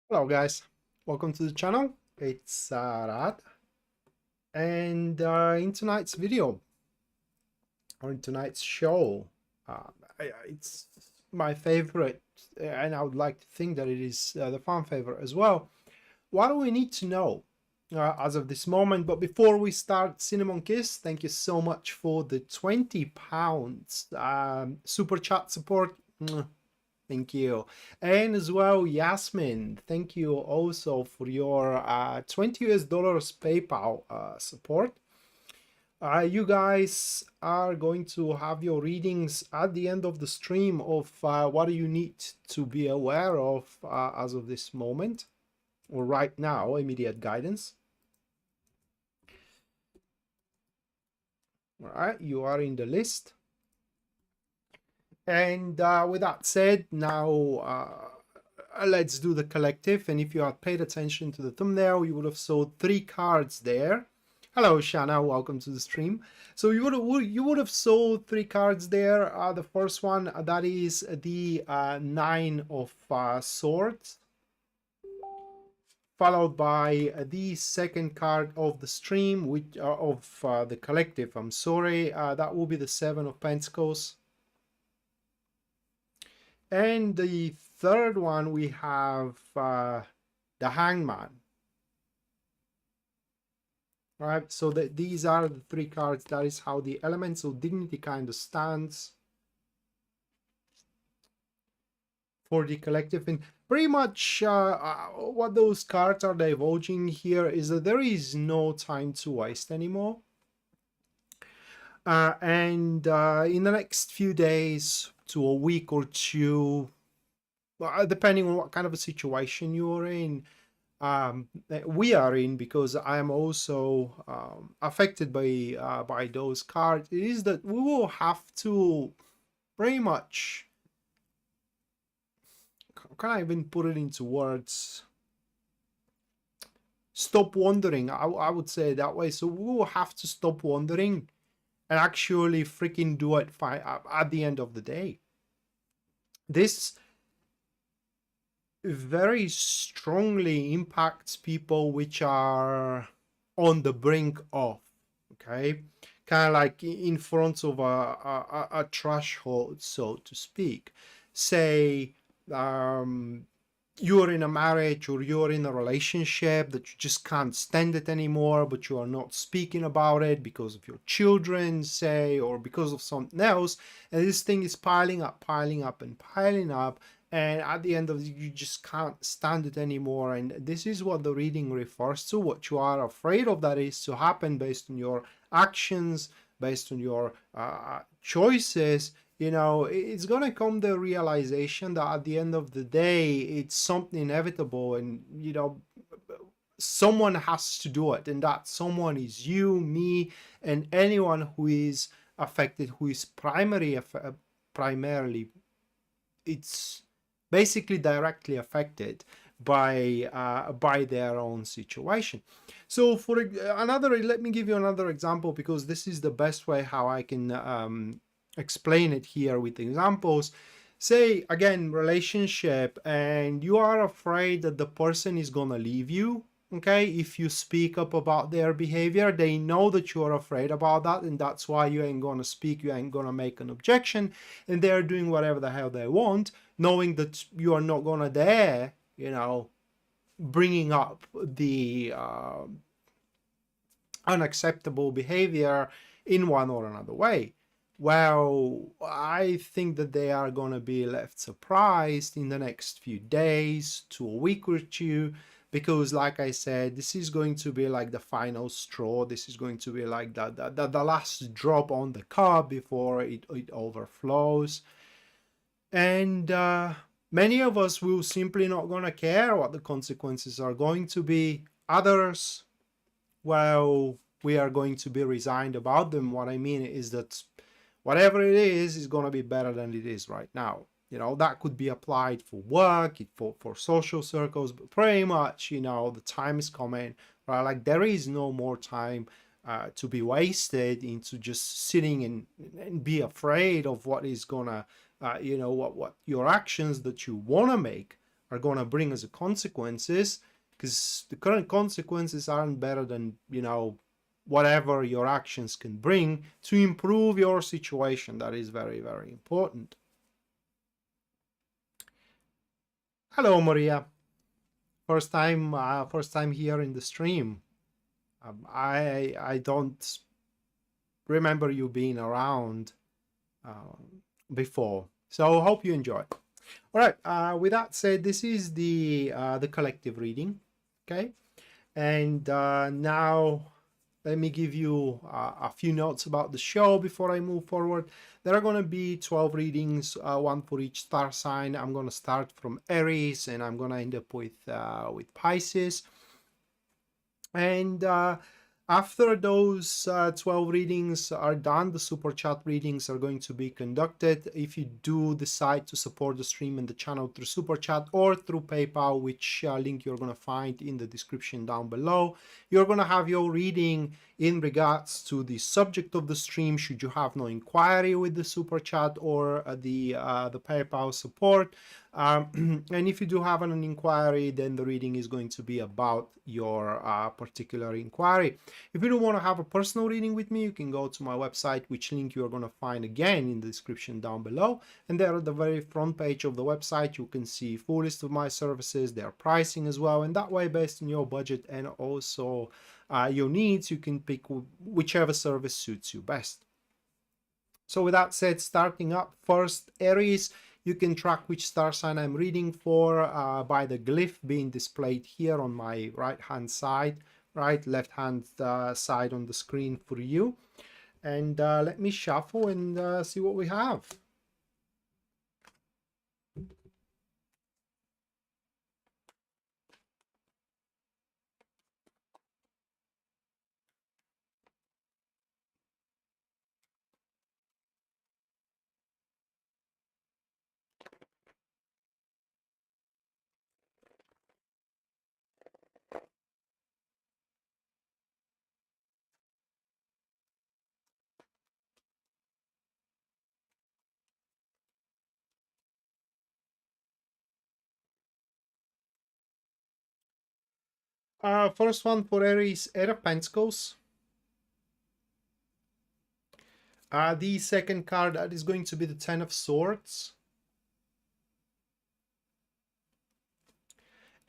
Hello guys, welcome to the channel. It's Rad, and in tonight's video or in tonight's show, it's my favorite, and I would like to think that it is the fan favorite as well. What do we need to know as of this moment? But before we start, Cinnamon Kiss, thank you so much for the £20 super chat support. Thank you. And as well, Yasmin, thank you also for your $20 PayPal support. You guys are going to have your readings at the end of the stream of what do you need to be aware of as of this moment or right now, immediate guidance. All right, you are in the list. And with that said, now let's do the collective. And if you had paid attention to the thumbnail, you would have saw 3 cards there. Hello, Shana. Welcome to the stream. So you would have saw 3 cards there. The first one, that is the 9 of Swords, followed by the second card of the stream, which of the collective. I'm sorry, that will be the 7 of Pentacles. And the third one, we have the Hangman. All right, so these are the 3 cards. That is how the Elemental Dignity kind of stands for the collective. And pretty much what those cards are divulging here is that there is no time to waste anymore. And in the next few days to a week or two, depending on what kind of a situation you're in, we are in, because I am also affected by those cards, it is that we will have to pretty much, can I even put it into words, stop wondering. I would say it that way. So we will have to stop wondering and actually freaking do it at the end of the day. This very strongly impacts people which are on the brink of, okay, kind of like in front of a threshold, so to speak. Say you're in a marriage or you're in a relationship that you just can't stand it anymore, but you are not speaking about it because of your children, say, or because of something else, and this thing is piling up and piling up, and at the end of it, you just can't stand it anymore. And this is what the reading refers to. What you are afraid of that is to happen based on your actions, based on your choices. You know, it's gonna come the realization that at the end of the day, it's something inevitable, and you know, someone has to do it, and that someone is you, me, and anyone who is affected, who is primarily, it's basically directly affected by their own situation. So for another, let me give you another example, because this is the best way how I can explain it here with examples. Say again, relationship, and you are afraid that the person is gonna leave you. Okay, if you speak up about their behavior, they know that you are afraid about that, and that's why you ain't gonna speak, you ain't gonna make an objection, and they're doing whatever the hell they want, knowing that you are not gonna dare, you know, bringing up the unacceptable behavior in one or another way. Well, I think that they are going to be left surprised in the next few days to a week or two, because like I said, this is going to be like the final straw. This is going to be like the last drop on the cup before it overflows. And many of us will simply not going to care what the consequences are going to be. Others, well, we are going to be resigned about them. What I mean is that whatever it is going to be better than it is right now. You know, that could be applied for work, for social circles, but pretty much, you know, the time is coming, right? Like there is no more time to be wasted into just sitting and be afraid of what is gonna, you know, what your actions that you want to make are going to bring as a consequences, because the current consequences aren't better than, you know, whatever your actions can bring to improve your situation. That is very, very important. Hello, Maria. First time here in the stream. I don't remember you being around before, so hope you enjoy. All right. With that said, this is the collective reading, okay? And now let me give you a few notes about the show before I move forward. There are going to be 12 readings, one for each star sign. I'm going to start from Aries, and I'm going to end up with Pisces. And after those 12 readings are done, the super chat readings are going to be conducted. If you do decide to support the stream and the channel through super chat or through PayPal, which link you're going to find in the description down below, you're going to have your reading in regards to the subject of the stream, should you have no inquiry with the super chat or the PayPal support. And if you do have an inquiry, then the reading is going to be about your particular inquiry. If you don't want to have a personal reading with me, you can go to my website, which link you are going to find again in the description down below. And there at the very front page of the website, you can see full list of my services, their pricing as well. And that way, based on your budget and also your needs, you can pick whichever service suits you best. So with that said, starting up first, Aries. You can track which star sign I'm reading for by the glyph being displayed here on my right-hand side, left-hand side on the screen for you. And let me shuffle and see what we have. First one for Aries, Eight of Pentacles. The second card, that is going to be the Ten of Swords.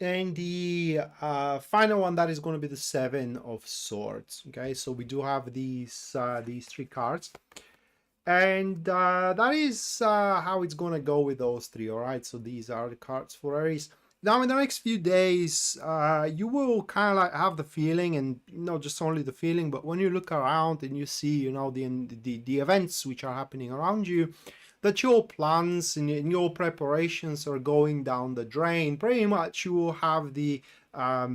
And the final one, that is going to be the Seven of Swords. Okay, so we do have these three cards. And that is how it's going to go with those three, all right? So these are the cards for Aries. Now, in the next few days, you will kind of like have the feeling, and not just only the feeling, but when you look around and you see, you know, the events which are happening around you, that your plans and your preparations are going down the drain. Pretty much you will have the, how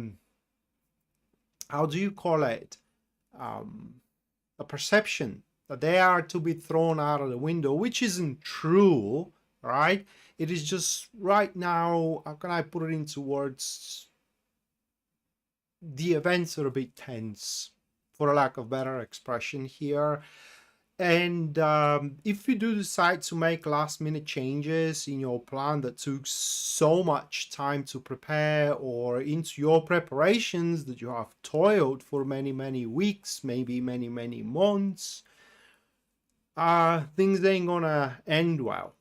do you call it? A perception that they are to be thrown out of the window, which isn't true, right? It is just right now, how can I put it into words? The events are a bit tense, for a lack of better expression here. And if you do decide to make last minute changes in your plan that took so much time to prepare, or into your preparations that you have toiled for many, many weeks, maybe many, many months, things ain't gonna end well,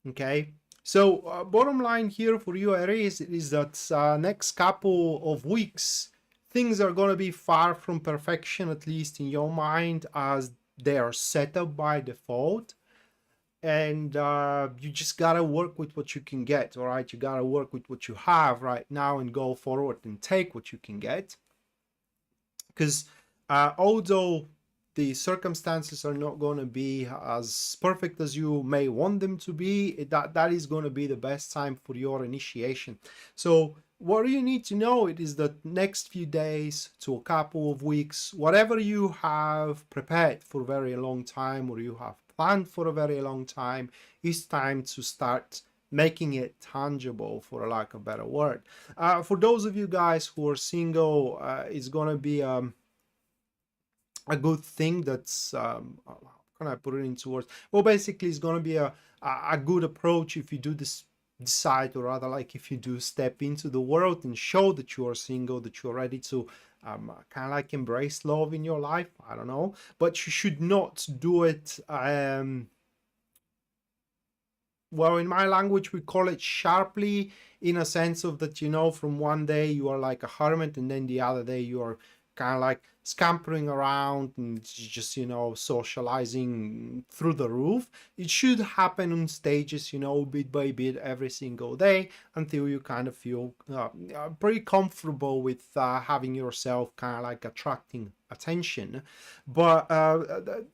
okay? So bottom line here for you, Aries, is that next couple of weeks, things are gonna be far from perfection, at least in your mind, as they are set up by default. And you just gotta work with what you can get, all right? You gotta work with what you have right now and go forward and take what you can get. Because although the circumstances are not going to be as perfect as you may want them to be, that is going to be the best time for your initiation. So what you need to know is that next few days to a couple of weeks, whatever you have prepared for a very long time, or you have planned for a very long time, it's time to start making it tangible, for a lack of a better word. For those of you guys who are single, it's going to be a good thing. That's how can I put it into words? Well, basically, it's going to be a good approach if you do decide, or rather like if you do step into the world and show that you are single, that you're ready to kind of like embrace love in your life. I don't know, but you should not do it well, in my language we call it sharply, in a sense of that, you know, from one day you are like a hermit and then the other day you are kind of like scampering around and just, you know, socializing through the roof. It should happen in stages, you know, bit by bit every single day, until you kind of feel pretty comfortable with having yourself kind of like attracting attention. But the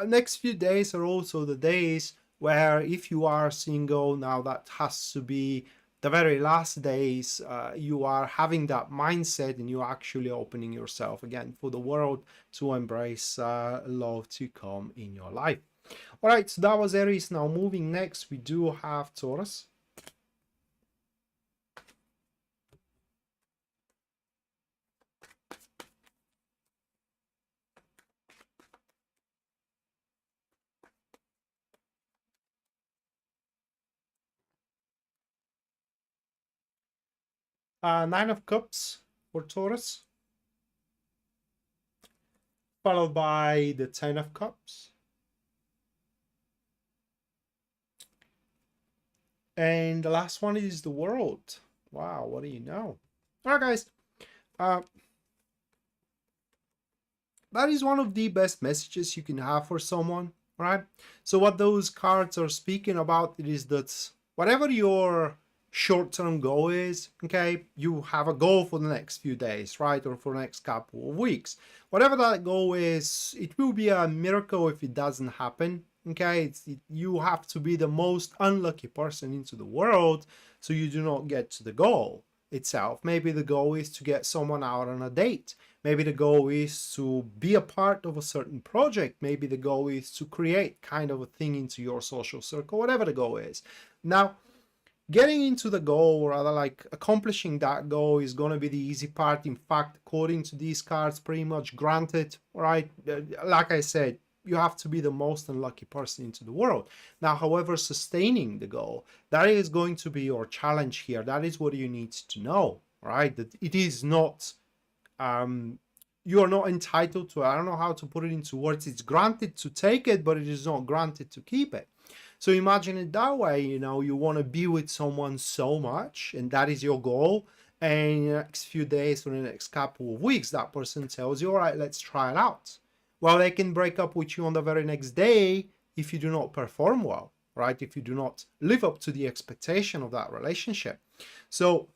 next few days are also the days where, if you are single, now that has to be the very last days, you are having that mindset and you're actually opening yourself again for the world to embrace love to come in your life. All right, so that was Aries. Now moving next, we do have Taurus. Nine of Cups for Taurus, followed by the Ten of Cups. And the last one is the World. Wow, what do you know? All right, guys. That is one of the best messages you can have for someone, right? So what those cards are speaking about is that whatever your short-term goal is, okay, you have a goal for the next few days, right? Or for the next couple of weeks. Whatever that goal is, it will be a miracle if it doesn't happen, okay? You have to be the most unlucky person into the world so you do not get to the goal itself. Maybe the goal is to get someone out on a date. Maybe the goal is to be a part of a certain project. Maybe the goal is to create kind of a thing into your social circle, whatever the goal is. Now, getting into the goal, or rather like accomplishing that goal, is going to be the easy part. In fact, according to these cards, pretty much granted, right? Like I said, you have to be the most unlucky person into the world. Now, however, sustaining the goal, that is going to be your challenge here. That is what you need to know, right? That it is not, you are not entitled to, I don't know how to put it into words. It's granted to take it, but it is not granted to keep it. So imagine it that way, you know, you want to be with someone so much, and that is your goal. And in the next few days or the next couple of weeks, that person tells you, all right, let's try it out. Well, they can break up with you on the very next day if you do not perform well, right? If you do not live up to the expectation of that relationship. So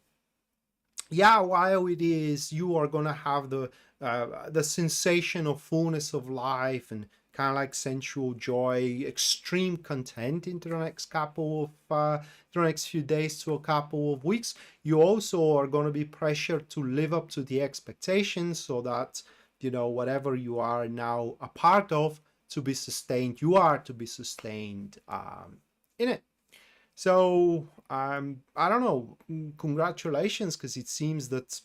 yeah, while it is, you are gonna have the sensation of fullness of life and kind of like sensual joy, extreme content into the next couple of the next few days to a couple of weeks. You also are going to be pressured to live up to the expectations, so that, you know, whatever you are now a part of, to be sustained, you are to be sustained in it. So I don't know, congratulations, because it seems that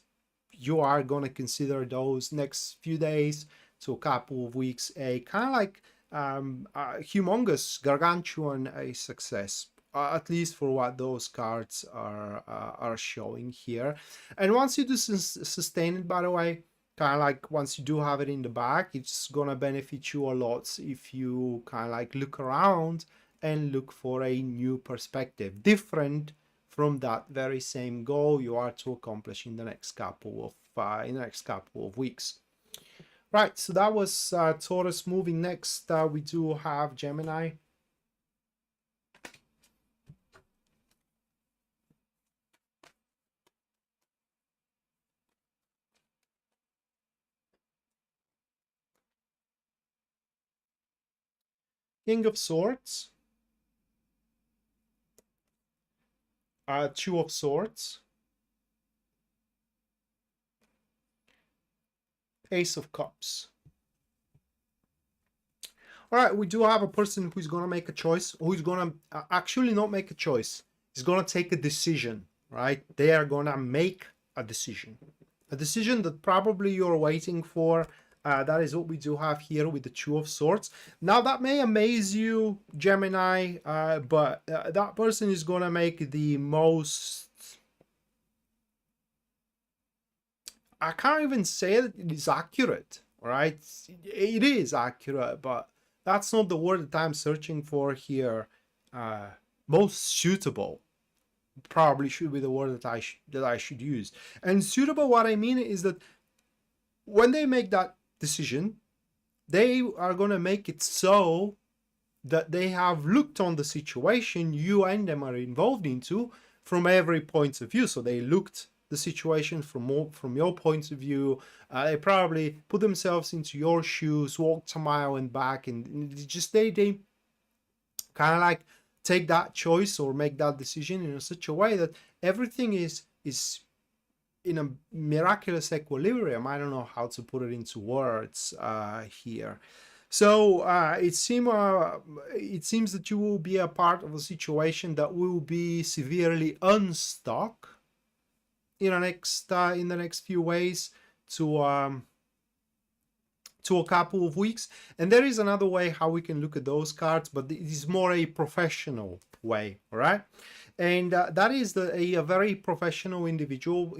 you are going to consider those next few days to a couple of weeks a kind of like a humongous, gargantuan a success, at least for what those cards are showing here. And once you do sustain it, by the way, kind of like once you do have it in the back, it's gonna benefit you a lot if you kind of like look around and look for a new perspective, different from that very same goal you are to accomplish in the next couple of weeks. Right, so that was Taurus. Moving next, we do have Gemini. King of Swords, Two of Swords, Ace of Cups. All right, we do have a person who's going to make a choice, who's going to actually not make a choice. He's going to take a decision, right? They are going to make a decision that probably you're waiting for. That is what we do have here with the Two of Swords. Now, that may amaze you, Gemini, but that person is going to make the most... I can't even say that it is accurate, right? It is accurate, but that's not the word that I'm searching for here. Most suitable probably should be the word that I should use. And suitable, what I mean is that when they make that decision, they are going to make it so that they have looked on the situation you and them are involved into from every point of view. So they looked the situation from your point of view. They probably put themselves into your shoes, walked a mile and back, and just they kind of like take that choice or make that decision in such a way that everything is in a miraculous equilibrium. I don't know how to put it into words here. So it seems that you will be a part of a situation that will be severely unstuck in the next few ways to a couple of weeks. And there is another way how we can look at those cards, but it is more a professional way, all right? And that is a very professional individual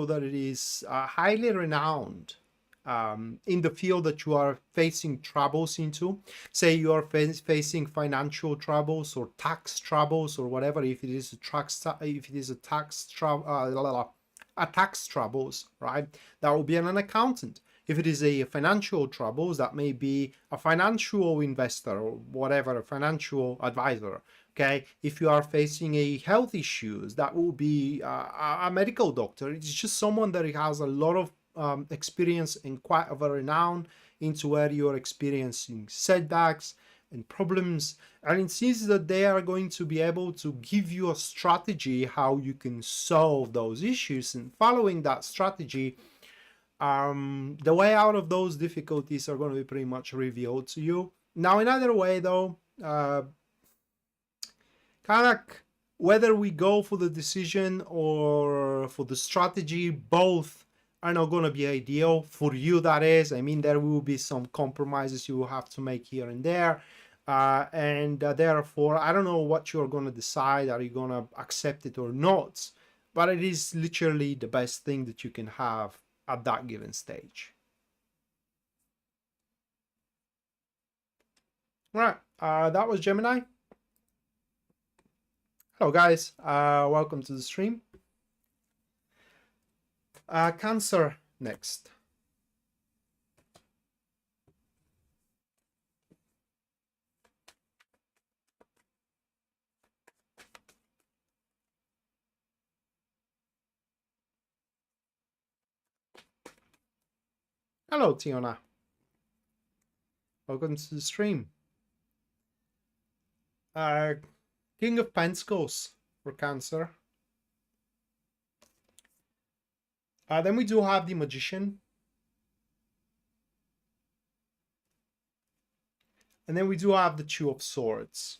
that it is highly renowned in the field that you are facing troubles into. Say you are facing financial troubles or tax troubles or whatever. If it is tax troubles, right? That will be an accountant. If it is a financial troubles, that may be a financial investor or whatever, a financial advisor. Okay, if you are facing a health issues, that will be a medical doctor. It's just someone that has a lot of experience and quite of a renown into where you're experiencing setbacks and problems. And it seems that they are going to be able to give you a strategy how you can solve those issues. And following that strategy, the way out of those difficulties are going to be pretty much revealed to you. Now, another way though, kind of whether we go for the decision or for the strategy, both are not going to be ideal for you, that is. I mean, there will be some compromises you will have to make here and there. Therefore, I don't know what you're going to decide. Are you going to accept it or not? But it is literally the best thing that you can have at that given stage. All right, that was Gemini. Hello guys, welcome to the stream. Cancer next. Hello Tiona, welcome to the stream. King of Pentacles for Cancer. Then we do have the Magician. And then we do have the Two of Swords.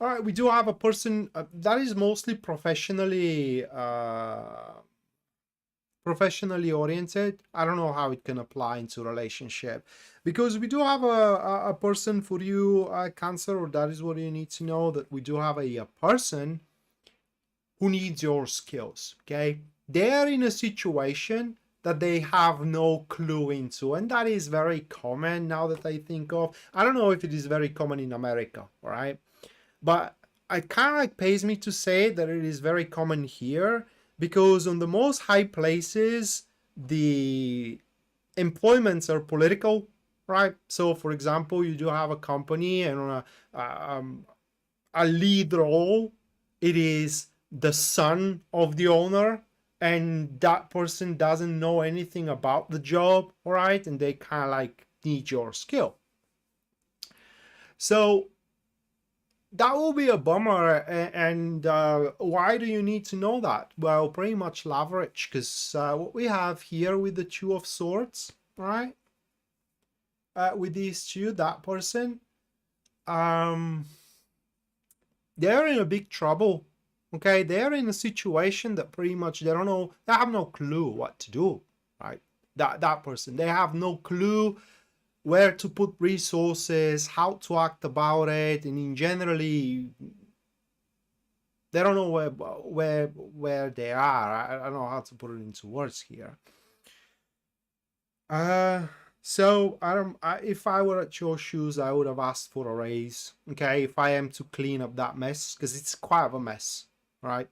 All right, we do have a person that is mostly professionally oriented. I don't know how it can apply into a relationship, because we do have a person for you, Cancer, or that is what you need to know, that we do have a person who needs your skills. Okay, they're in a situation that they have no clue into, and that is very common now that I think of. I don't know if it is very common in America, all right, but it kind of like pays me to say that it is very common here, because on the most high places the employments are political, right? So for example, you do have a company, and on a lead role, it is the son of the owner, and that person doesn't know anything about the job, all right? And they kind of like need your skill. So that will be a bummer. And why do you need to know that? Well, pretty much leverage, because what we have here with the Two of Swords, right? With these two, that person, they're in a big trouble. Okay, they're in a situation that pretty much they don't know, they have no clue what to do, right? that person. They have no clue where to put resources, how to act about it, and in generally they don't know where they are. I don't know how to put it into words here. So if I were at your shoes, I would have asked for a raise. Okay, if I am to clean up that mess, because it's quite of a mess, right?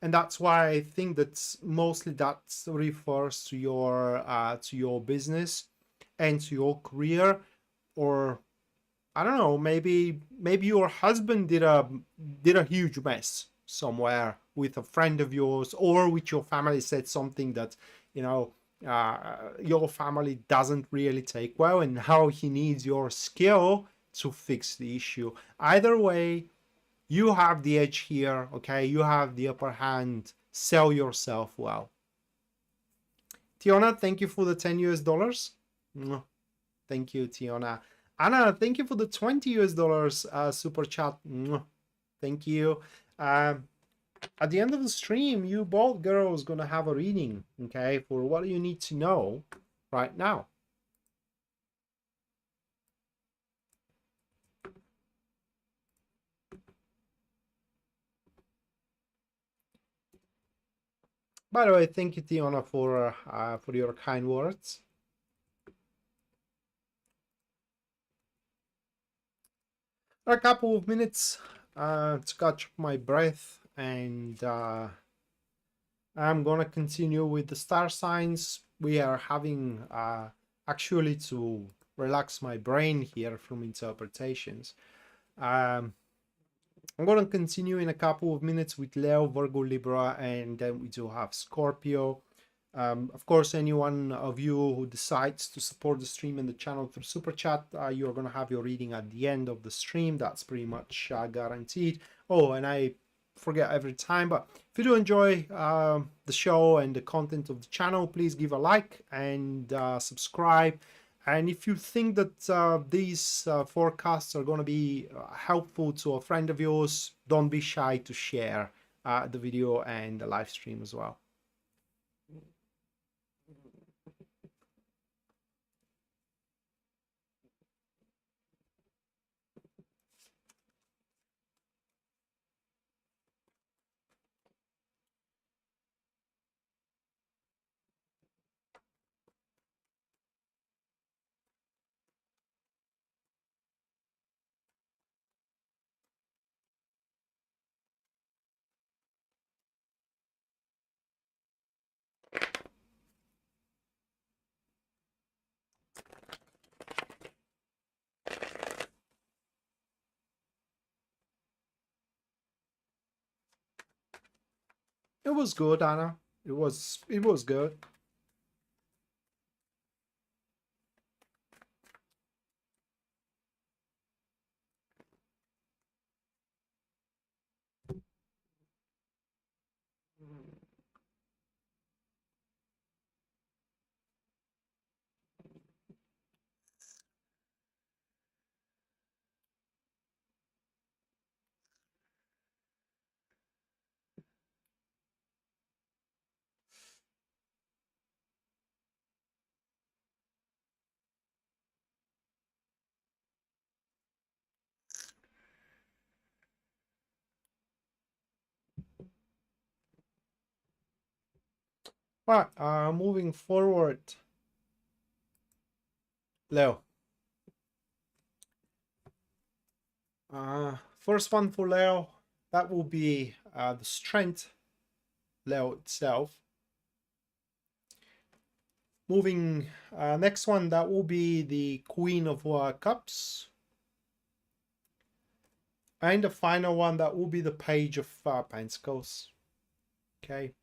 And that's why I think that mostly that refers to your business and to your career, or I don't know, maybe your husband did a huge mess somewhere with a friend of yours, or with your family, said something that, you know, your family doesn't really take well, and how he needs your skill to fix the issue. Either way, you have the edge here, okay? You have the upper hand. Sell yourself well. Tiona, thank you for the 10 US dollars. Thank you, Tiona. Anna, thank you for the 20 US dollars super chat. Thank you. At the end of the stream, you both girls gonna have a reading, okay, for what you need to know right now. By the way, thank you, Tiona, for your kind words. A couple of minutes to catch my breath, and I'm gonna continue with the star signs. We are having actually to relax my brain here from interpretations. I'm going to continue in a couple of minutes with Leo, Virgo, Libra, and then we do have Scorpio. Of course, anyone of you who decides to support the stream and the channel through Super Chat, you're going to have your reading at the end of the stream. That's pretty much guaranteed. Oh, and I forget every time, but if you do enjoy the show and the content of the channel, please give a like and subscribe. And if you think that these forecasts are going to be helpful to a friend of yours, don't be shy to share the video and the live stream as well. It was good, Anna. It was good. But moving forward, Leo. First one for Leo, that will be the strength, Leo itself. Moving next one, that will be the Queen of Cups. And the final one, that will be the Page of Pentacles. Okay.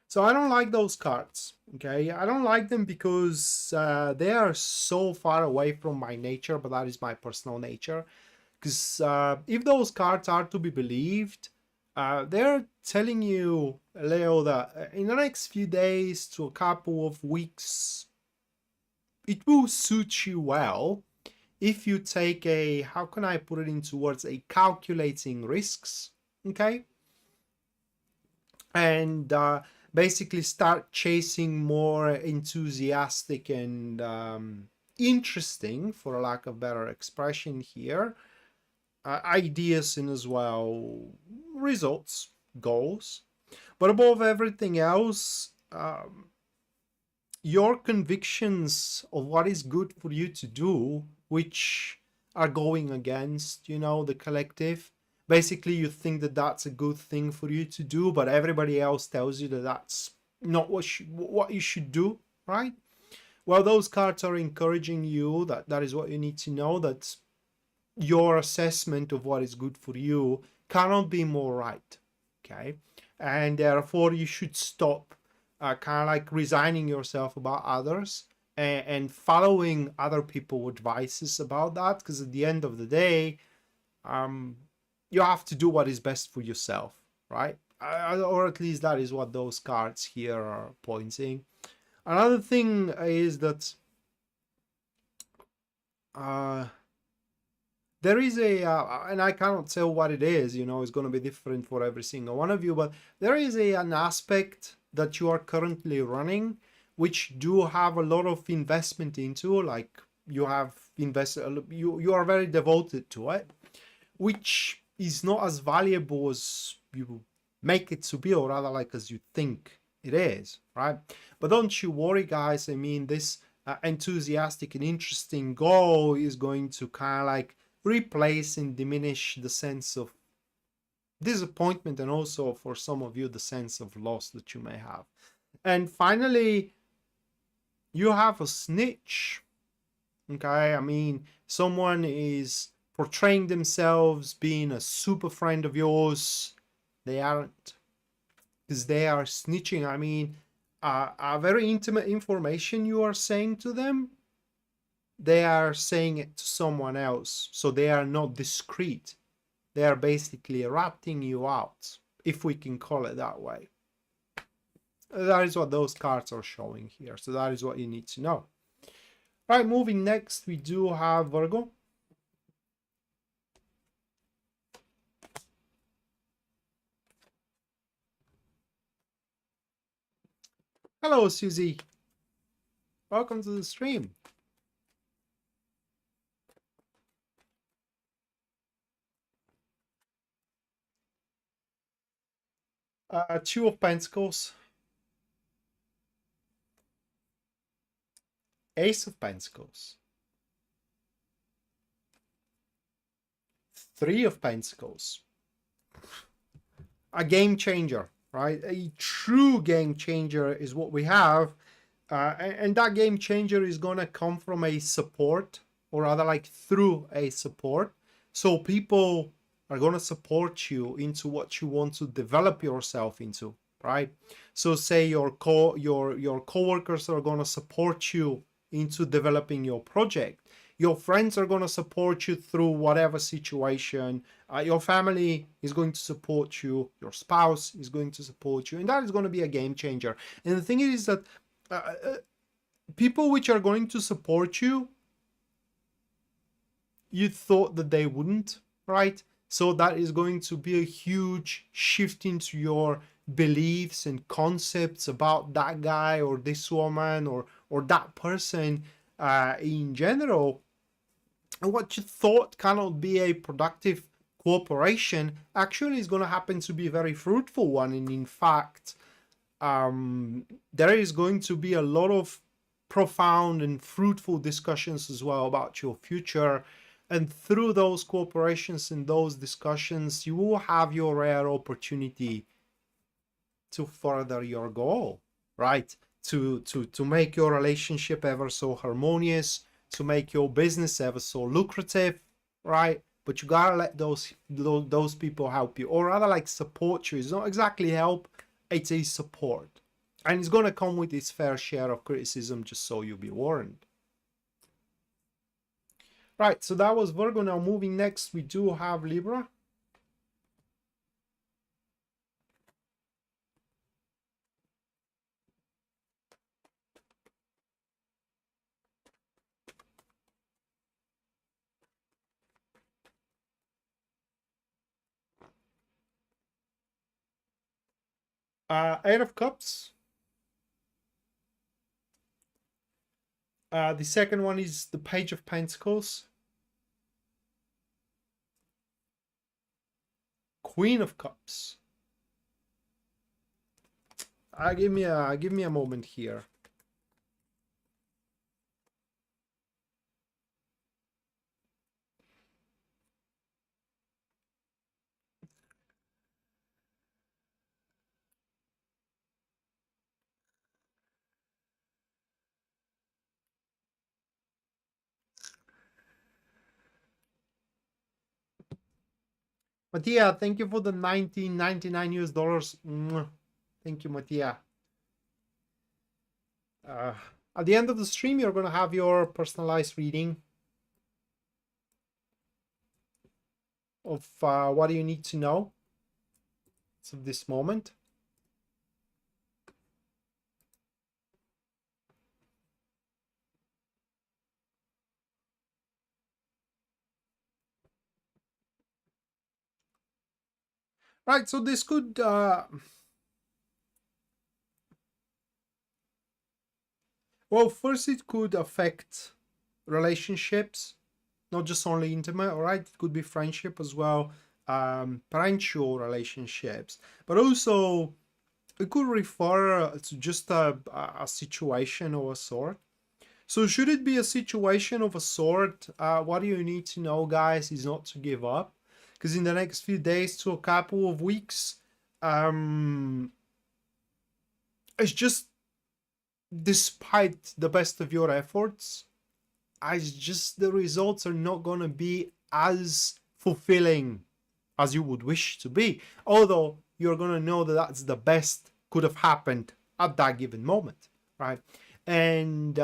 So I don't like those cards. Okay. I don't like them because they are so far away from my nature, but that is my personal nature. Because if those cards are to be believed, they're telling you, Leo, that in the next few days to a couple of weeks, it will suit you well if you take a, how can I put it into words, a calculating risks, okay? And basically start chasing more enthusiastic and interesting, for a lack of better expression here, ideas and as well results, goals. But above everything else, your convictions of what is good for you to do, which are going against, you know, the collective. Basically, you think that that's a good thing for you to do, but everybody else tells you that that's not what you should do, right? Well, those cards are encouraging you that that is what you need to know, that your assessment of what is good for you cannot be more right, okay? And therefore, you should stop kind of like resigning yourself about others and following other people's advices about that, because at the end of the day, you have to do what is best for yourself, right? Or at least that is what those cards here are pointing. Another thing is that there is a, and I cannot tell what it is, you know, it's going to be different for every single one of you, but there is an aspect that you are currently running, which do have a lot of investment into, like you have invested, you are very devoted to it, which is not as valuable as you make it to be, or rather like as you think it is, right? But don't you worry, guys. I mean, this enthusiastic and interesting goal is going to kind of like replace and diminish the sense of disappointment, and also for some of you the sense of loss that you may have. And finally, you have a snitch, okay? I mean, someone is portraying themselves being a super friend of yours. They aren't, because they are snitching. I mean, very intimate information you are saying to them, they are saying it to someone else, so they are not discreet. They are basically ratting you out, if we can call it that way. That is what those cards are showing here, so that is what you need to know. Right, moving next, we do have Virgo. Hello, Susie. Welcome to the stream. Two of Pentacles, Ace of Pentacles, Three of Pentacles. A game changer, right? A true game changer is what we have. And that game changer is going to come from a support, or rather like through a support. So people are going to support you into what you want to develop yourself into, right? So say your coworkers are going to support you into developing your project. Your friends are going to support you through whatever situation. Your family is going to support you. Your spouse is going to support you. And that is going to be a game changer. And the thing is that people which are going to support you, you thought that they wouldn't, right? So that is going to be a huge shift into your beliefs and concepts about that guy or this woman or that person in general. And what you thought cannot be a productive cooperation actually is going to happen to be a very fruitful one. And in fact, there is going to be a lot of profound and fruitful discussions as well about your future. And through those cooperations and those discussions, you will have your rare opportunity to further your goal, right? To make your relationship ever so harmonious, to make your business ever so lucrative, right? But you gotta let those people help you, or rather like support you. It's not exactly help, it's a support. And it's gonna come with its fair share of criticism, just so you be warned. Right, so that was Virgo. Now moving next, we do have Libra. Eight of Cups. The second one is the Page of Pentacles. Queen of Cups. Give me a moment here. Mattia, thank you for the 19.99 US dollars. Thank you, Mattia. At the end of the stream, you're going to have your personalized reading of what do you need to know of this moment. Right, so this could well, first it could affect relationships, not just only intimate, all right? It could be friendship as well, parental relationships, but also it could refer to just a situation of a sort. So should it be a situation of a sort, what you need to know, guys, is not to give up. Because in the next few days to a couple of weeks, it's just, despite the best of your efforts, it's just the results are not going to be as fulfilling as you would wish to be. Although you're going to know that that's the best could have happened at that given moment, right? And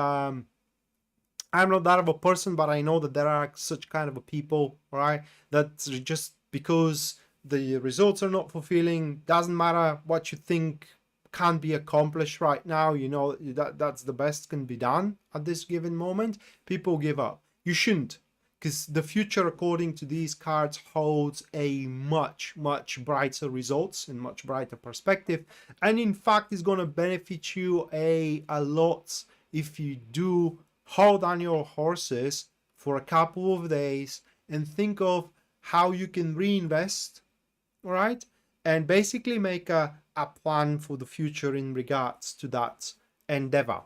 I'm not that of a person, but I know that there are such kind of a people, right? That just because the results are not fulfilling, doesn't matter what you think can be accomplished right now, you know, that's the best can be done at this given moment, people give up. You shouldn't, because the future, according to these cards, holds a much brighter results and much brighter perspective, and in fact is going to benefit you a lot if you do hold on your horses for a couple of days and think of how you can reinvest, all right, and basically make a plan for the future in regards to that endeavor,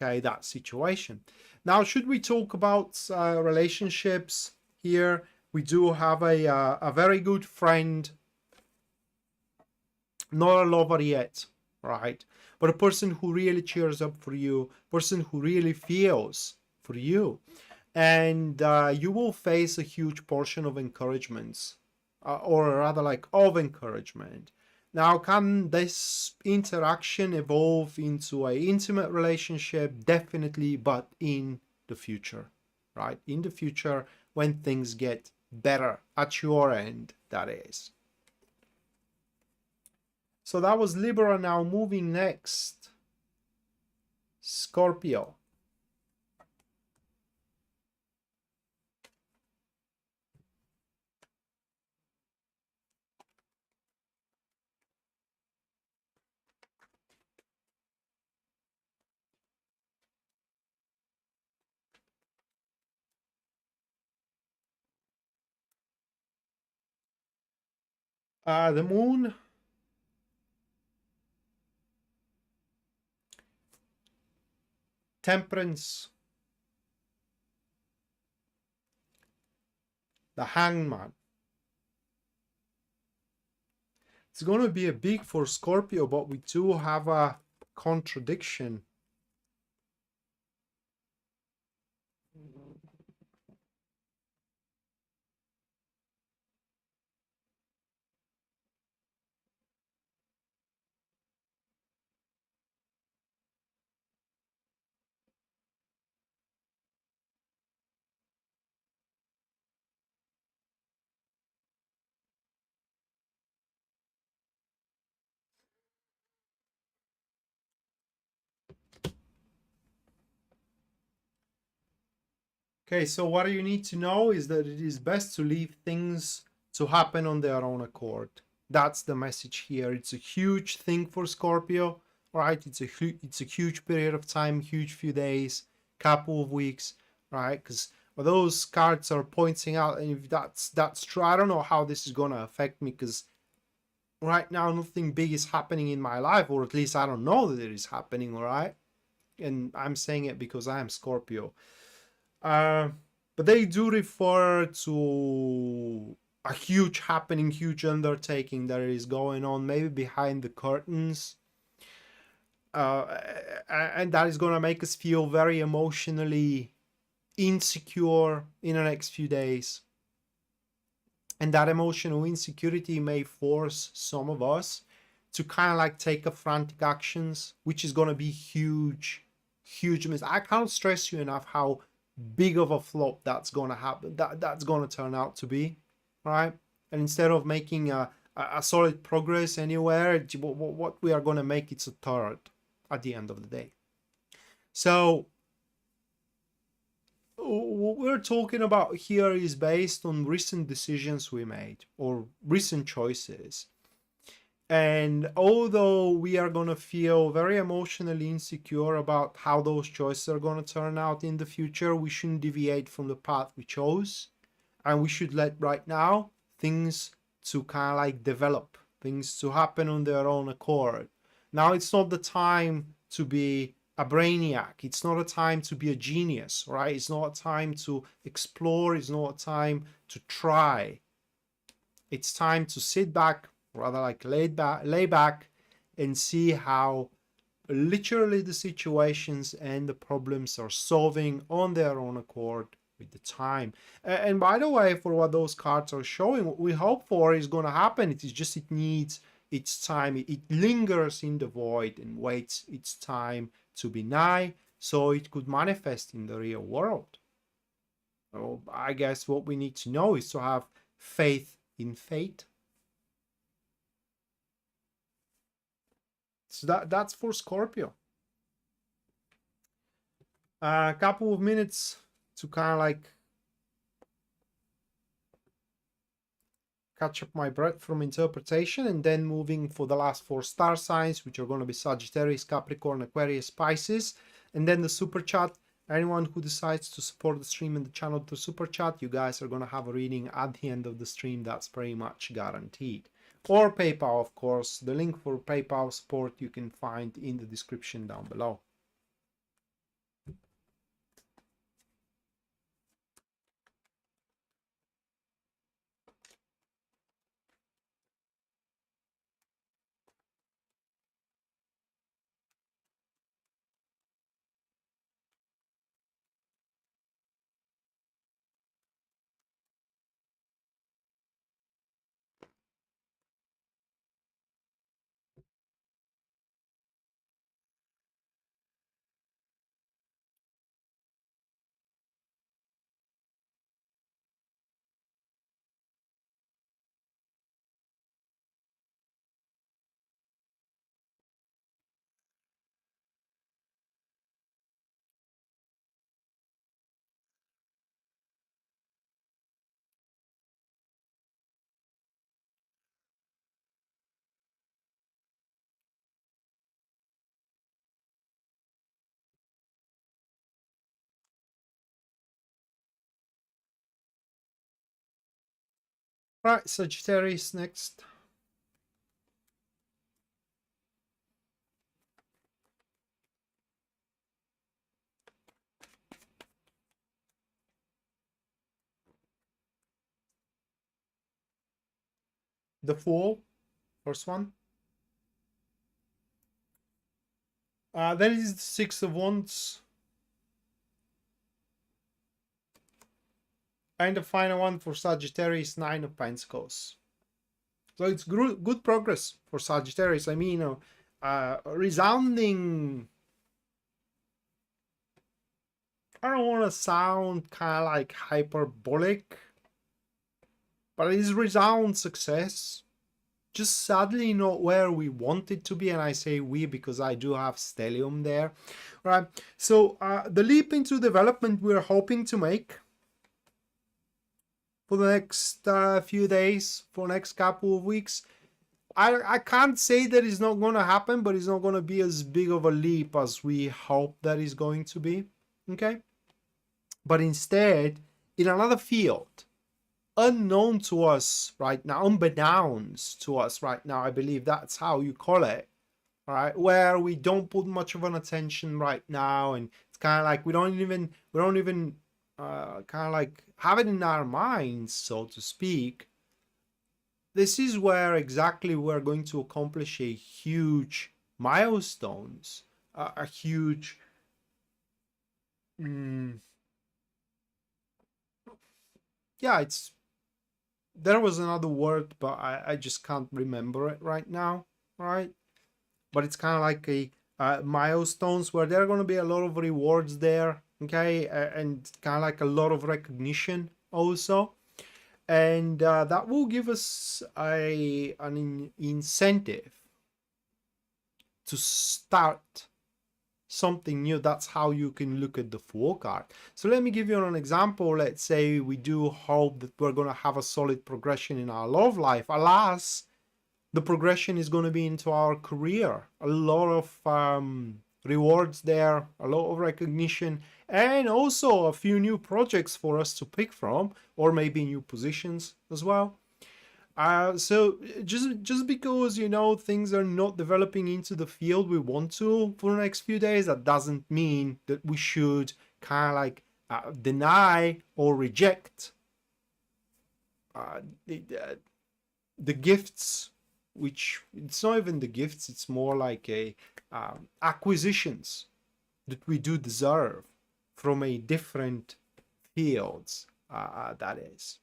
okay, that situation. Now, should we talk about relationships here? We do have a very good friend, not a lover yet, right, but a person who really cheers up for you, person who really feels for you, and you will face a huge portion of encouragements, or rather like of encouragement. Now, can this interaction evolve into an intimate relationship? Definitely, but in the future, right? In the future, when things get better at your end, that is. So that was Libra. Now moving next, Scorpio. The moon, Temperance, the Hangman. It's going to be a big for Scorpio, but we do have a contradiction. Okay, so what you need to know is that it is best to leave things to happen on their own accord. That's the message here. It's a huge thing for Scorpio, right? It's a huge period of time, huge few days, couple of weeks, right? Because those cards are pointing out, and if that's true, I don't know how this is gonna affect me, because right now nothing big is happening in my life, or at least I don't know that it is happening, all right? And I'm saying it because I am Scorpio. But they do refer to a huge happening, huge undertaking that is going on, maybe behind the curtains. And that is going to make us feel very emotionally insecure in the next few days. And that emotional insecurity may force some of us to kind of like take a frantic actions, which is going to be huge, huge. I can't stress you enough how big of a flop that's going to happen, that's going to turn out to be, right? And instead of making a solid progress anywhere, what we are going to make, it's a third at the end of the day. So what we're talking about here is based on recent decisions we made or recent choices. And although we are going to feel very emotionally insecure about how those choices are going to turn out in the future, we shouldn't deviate from the path we chose. And we should let right now things to kind of like develop, things to happen on their own accord. Now it's not the time to be a brainiac. It's not a time to be a genius, right? It's not a time to explore. It's not a time to try. It's time to sit back, rather like lay back and see how literally the situations and the problems are solving on their own accord with the time. And by the way, for what those cards are showing, what we hope for is going to happen. It is just, it needs its time. It lingers in the void and waits its time to be nigh, so it could manifest in the real world. So I guess what we need to know is to have faith in fate. So that's for Scorpio. A couple of minutes to kind of like catch up my breath from interpretation, and then moving for the last 4 star signs, which are going to be Sagittarius, Capricorn, Aquarius, Pisces, and then the super chat. Anyone who decides to support the stream and the channel through super chat, you guys are going to have a reading at the end of the stream. That's pretty much guaranteed. Or PayPal, of course. The link for PayPal support you can find in the description down below. Right, Sagittarius next. The Fool, first one. Then it is the 6 of Wands. And the final one for Sagittarius, 9 of Pentacles. So it's good progress for Sagittarius. I mean, resounding. I don't want to sound kind of like hyperbolic, but it is resound success. Just sadly not where we want it to be, and I say we because I do have stellium there, right? So the leap into development we're hoping to make for the next few days, for next couple of weeks, I can't say that it's not going to happen, but it's not going to be as big of a leap as we hope that is going to be. Okay? But instead, in another field, unknown to us right now, unbeknownst to us right now, I believe that's how you call it, right? Where we don't put much of an attention right now, and it's kind of like we don't even kind of like have it in our minds, so to speak. This is where exactly we're going to accomplish a huge milestones, a huge yeah, it's there was another word, but I just can't remember it right now, right? But it's kind of like a milestones where there are going to be a lot of rewards there, okay, and kind of like a lot of recognition also, and that will give us an incentive to start something new. That's how you can look at the Fool card. So let me give you an example. Let's say we do hope that we're going to have a solid progression in our love life. Alas, the progression is going to be into our career. A lot of rewards there, a lot of recognition, and also a few new projects for us to pick from, or maybe new positions as well. So just because, you know, things are not developing into the field we want to for the next few days, that doesn't mean that we should kind of like deny or reject the gifts, which it's not even the gifts, it's more like a acquisitions that we do deserve from a different fields, that is.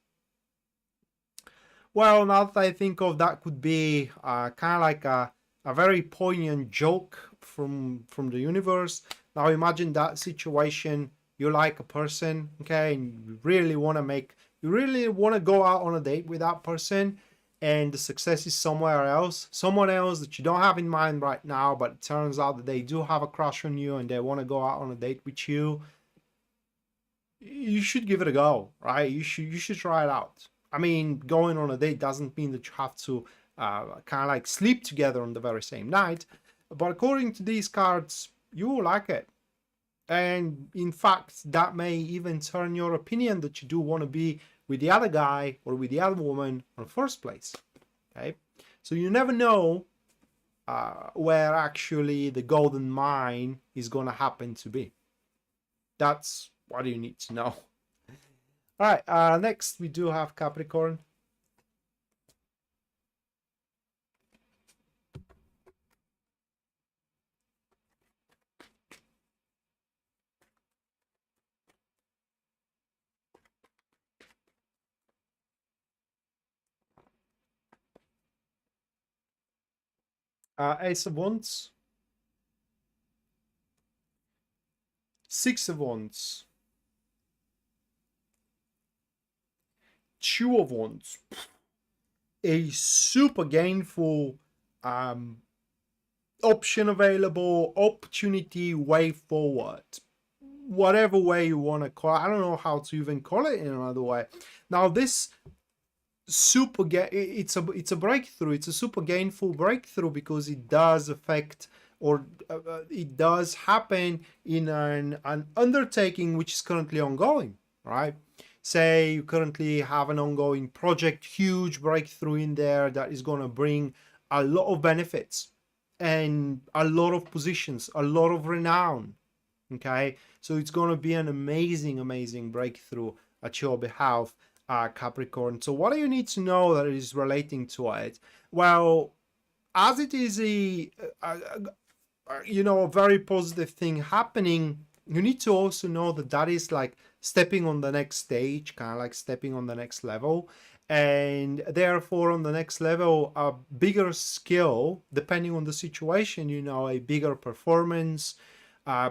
Well, now that I think of, that could be kind of like a very poignant joke from the universe. Now imagine that situation. You like a person, okay, and you really want to go out on a date with that person, and the success is somewhere else, someone else that you don't have in mind right now, but it turns out that they do have a crush on you and they want to go out on a date with you. You should give it a go, right? You should try it out. I mean, going on a date doesn't mean that you have to kind of like sleep together on the very same night, but according to these cards, you will like it. And in fact, that may even turn your opinion that you do want to be with the other guy or with the other woman in the first place. Okay, so you never know where actually the golden mine is going to happen to be. That's what you need to know. All right, next we do have Capricorn. Ace of Wands, Six of Wands, Two of Wands. A super gainful option available, opportunity, way forward, whatever way you want to call it. I don't know how to even call it in another way. Now this it's a breakthrough. It's a super gainful breakthrough because it does affect, or it does happen in an undertaking which is currently ongoing, right? Say you currently have an ongoing project, huge breakthrough in there that is going to bring a lot of benefits and a lot of positions, a lot of renown. Okay, so it's going to be an amazing breakthrough at your behalf, Capricorn. So what do you need to know that is relating to it? Well, as it is a very positive thing happening, you need to also know that that is like stepping on the next stage, kind of like stepping on the next level, and therefore on the next level, a bigger skill, depending on the situation, a bigger performance, a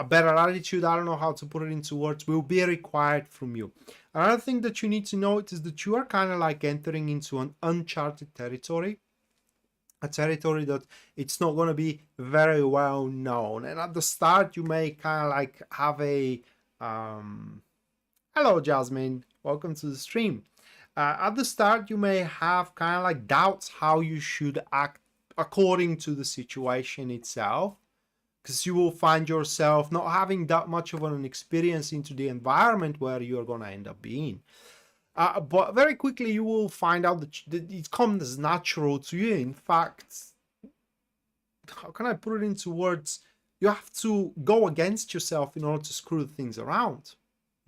better attitude, I don't know how to put it into words, will be required from you. Another thing that you need to note is that you are kind of like entering into an uncharted territory, a territory that it's not going to be very well known. And at the start, you may kind of like have a hello Jasmine, welcome to the stream. At the start, you may have kind of like doubts how you should act according to the situation itself, because you will find yourself not having that much of an experience into the environment where you're going to end up being. But very quickly, you will find out that it comes natural to you. In fact, how can I put it into words? You have to go against yourself in order to screw things around.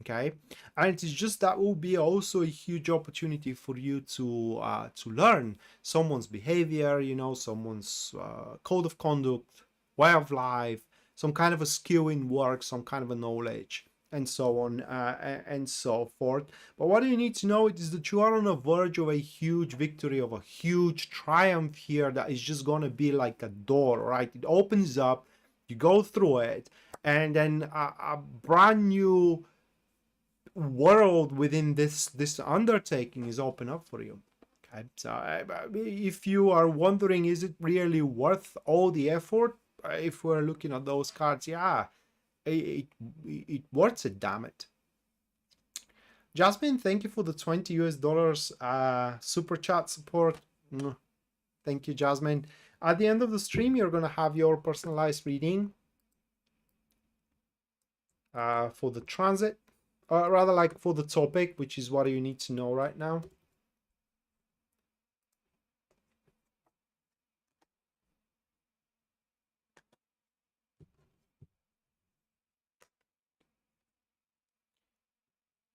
Okay, and it is just that will be also a huge opportunity for you to learn someone's behavior, you know, someone's code of conduct, way of life, some kind of a skill in work, some kind of a knowledge, and so on and so forth. But what you need to know is that you are on the verge of a huge victory, of a huge triumph here that is just going to be like a door, right? It opens up, you go through it, and then a brand new world within this undertaking is open up for you. Okay, so if you are wondering, is it really worth all the effort? If we're looking at those cards, yeah, it worth it, damn it. Jasmine, thank you for the $20 super chat support. Thank you, Jasmine. At the end of the stream, you're gonna have your personalized reading for the transit. Rather like for the topic, which is what you need to know right now.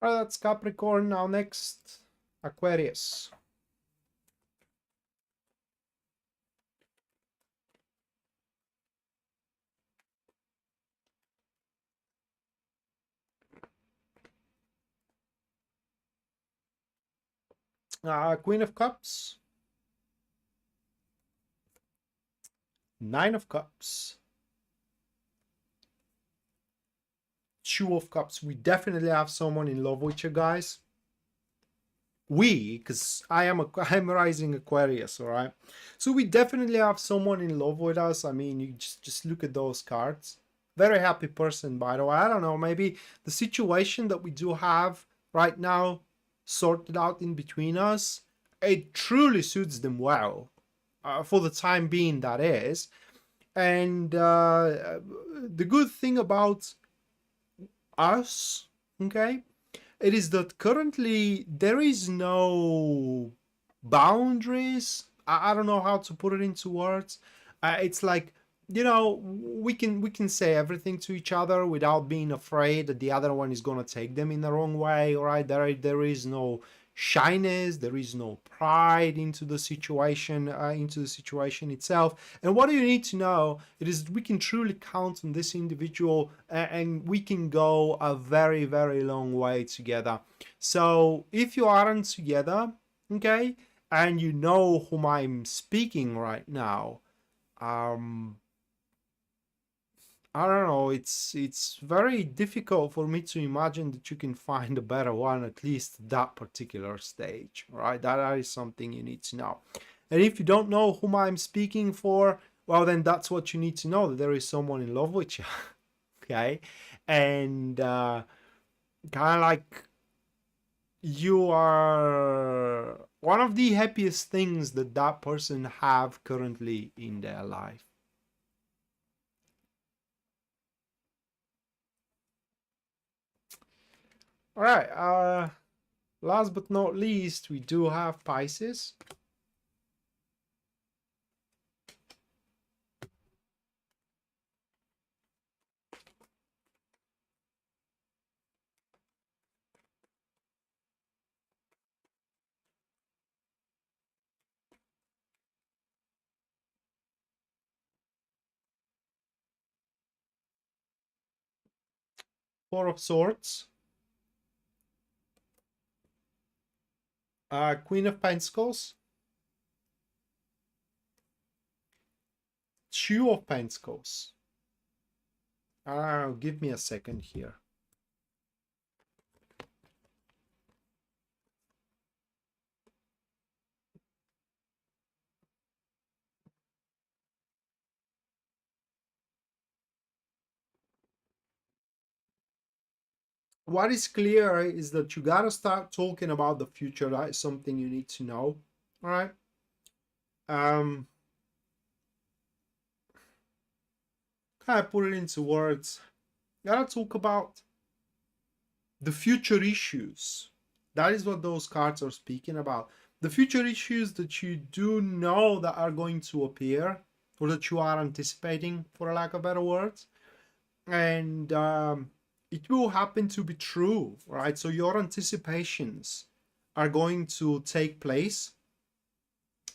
All right, that's Capricorn. Now next, Aquarius. Queen of Cups. Nine of Cups. Two of Cups. We definitely have someone in love with you guys. We, because I'm rising Aquarius, all right? So we definitely have someone in love with us. I mean, you just look at those cards. Very happy person, by the way. I don't know, maybe the situation that we do have right now sorted out in between us, it truly suits them well. For the time being, that is. And the good thing about us, okay, it is that currently there is no boundaries. I don't know how to put it into words. It's like, you know, we can say everything to each other without being afraid that the other one is gonna take them in the wrong way. All right, there is no shyness, there is no pride into the situation itself. And what you need to know, it is we can truly count on this individual, and we can go a very, very long way together. So if you aren't together, okay, and you know whom I'm speaking right now, I don't know, it's very difficult for me to imagine that you can find a better one, at least that particular stage, right? That is something you need to know. And if you don't know whom I'm speaking for, well, then that's what you need to know, that there is someone in love with you. Okay, and kind of like you are one of the happiest things that that person have currently in their life. All right, last but not least, we do have Pisces. Four of Swords. Queen of Pentacles. Two of Pentacles. Give me a second here. what is clear is that you got to start talking about the future. That is something you need to know. All right. Can I put it into words? You got to talk about the future issues. That is what those cards are speaking about. The future issues that you do know that are going to appear, or that you are anticipating, for a lack of better words. And it will happen to be true, right? So your anticipations are going to take place.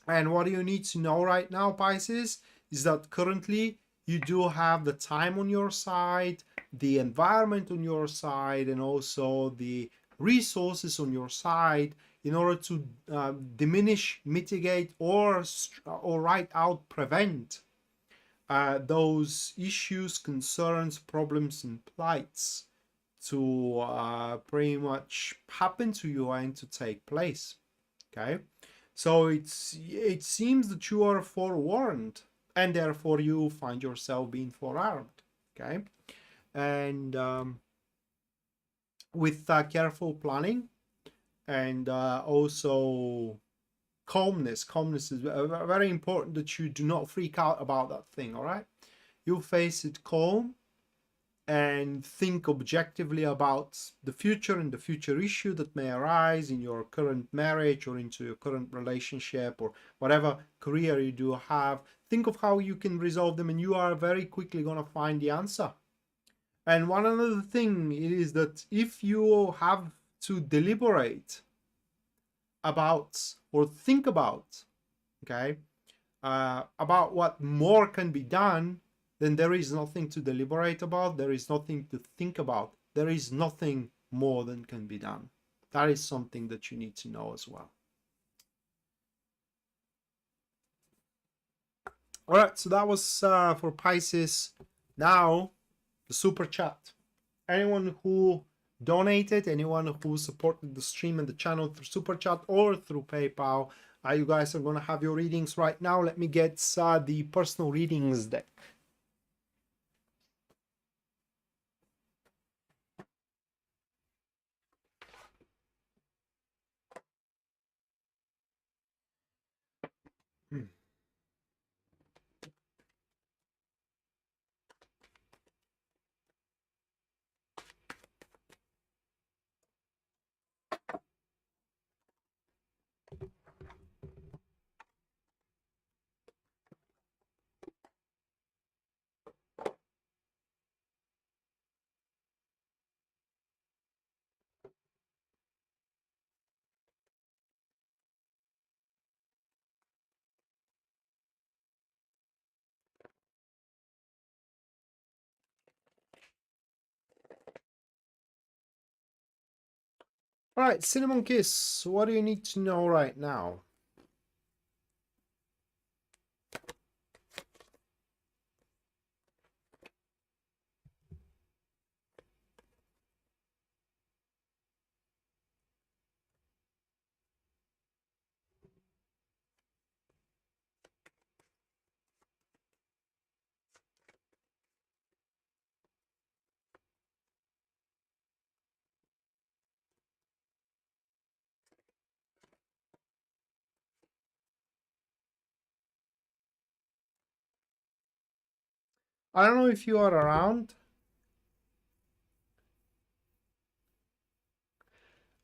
And what you need to know right now, Pisces, is that currently you do have the time on your side, the environment on your side, and also the resources on your side in order to diminish, mitigate, or right out prevent those issues, concerns, problems, and plights to pretty much happen to you and to take place. Okay, so it seems that you are forewarned, and therefore you find yourself being forearmed. Okay, and with careful planning and also calmness. Calmness is very important, that you do not freak out about that thing. All right, you face it calm and think objectively about the future and the future issue that may arise in your current marriage or into your current relationship or whatever career you do have. Think of how you can resolve them, and you are very quickly going to find the answer. And one other thing is that if you have to deliberate about or think about, okay, about what more can be done, then there is nothing to deliberate about, there is nothing to think about, there is nothing more than can be done. That is something that you need to know as well. All right, so that was for Pisces. Now, the super chat. Anyone who donated, anyone who supported the stream and the channel through super chat or through PayPal, you guys are going to have your readings right now. Let me get the personal readings deck. All right, Cinnamon Kiss, what do you need to know right now? I don't know if you are around,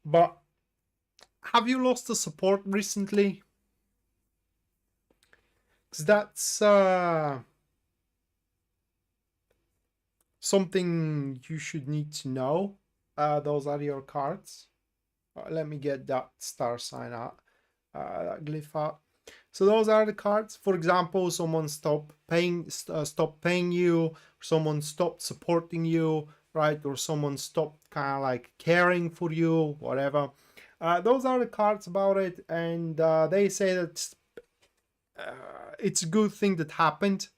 but have you lost the support recently? Because that's something you should need to know. Those are your cards. Let me get that star sign out, that glyph out. So those are the cards. For example, someone stopped paying you, someone stopped supporting you, right? Or someone stopped kind of like caring for you, whatever. Those are the cards about it, and they say that it's a good thing that happened.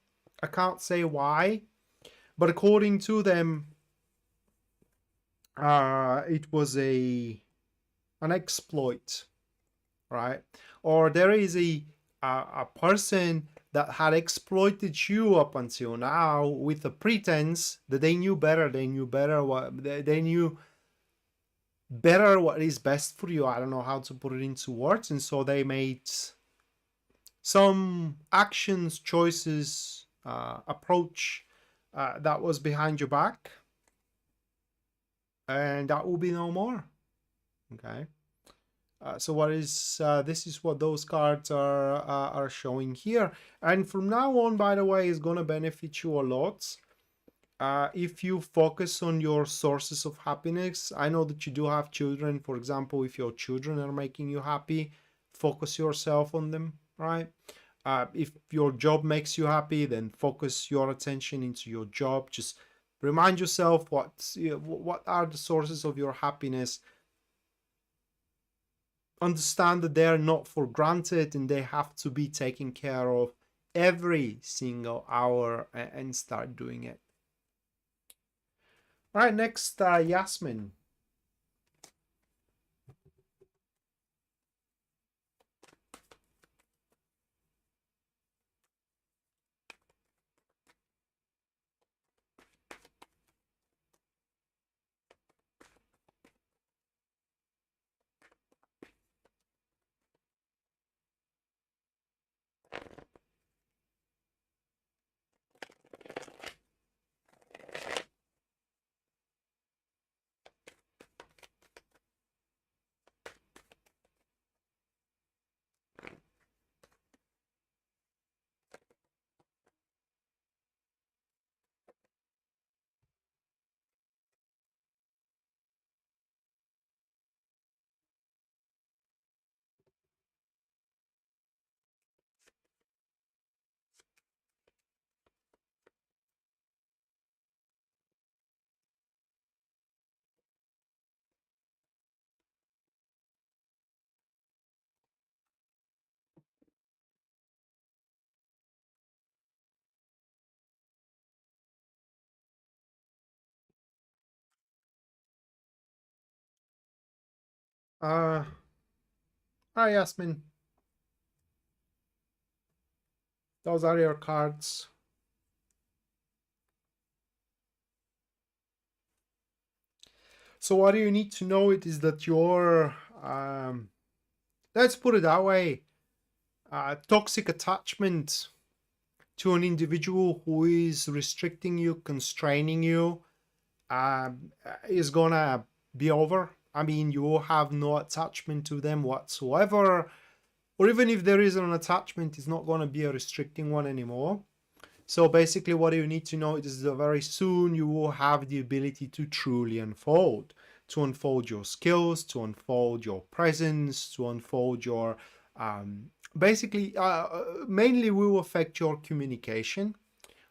I can't say why, but according to them, it was an exploit, right? Or there is a person that had exploited you up until now with the pretense that they knew better. They knew better, what is best for you. I don't know how to put it into words. And so they made some actions, choices, approach that was behind your back, and that will be no more. Okay. So what is this is what those cards are showing here, and from now on, by the way, is going to benefit you a lot if you focus on your sources of happiness. I know that you do have children. For example, if your children are making you happy, focus yourself on them, right? If your job makes you happy, then focus your attention into your job. Just remind yourself what are the sources of your happiness. Understand that they are not for granted and they have to be taken care of every single hour, and start doing it. All right, next, Yasmin. Hi, Yasmin. Those are your cards. So what you need to know it is that your, let's put it that way, toxic attachment to an individual who is restricting you, constraining you, is gonna be over. I mean, you will have no attachment to them whatsoever, or even if there is an attachment, it's not gonna be a restricting one anymore. So basically what you need to know is that very soon you will have the ability to truly unfold your skills, to unfold your presence, to unfold your, basically, mainly will affect your communication,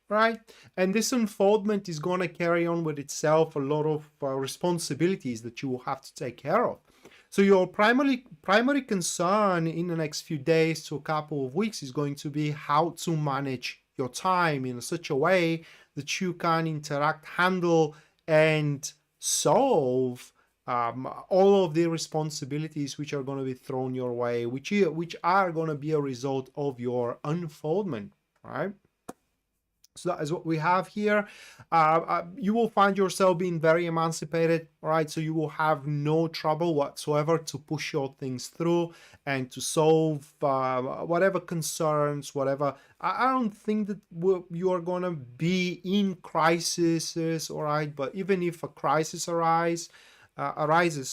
right? And this unfoldment is going to carry on with itself a lot of responsibilities that you will have to take care of. So your primary concern in the next few days to a couple of weeks is going to be how to manage your time in such a way that you can interact, handle, and solve all of the responsibilities which are going to be thrown your way, which are going to be a result of your unfoldment, right? So that is what we have here. You will find yourself being very emancipated, right? So you will have no trouble whatsoever to push your things through and to solve whatever concerns, whatever. I don't think that you are going to be in crises, all right? But even if a crisis arises,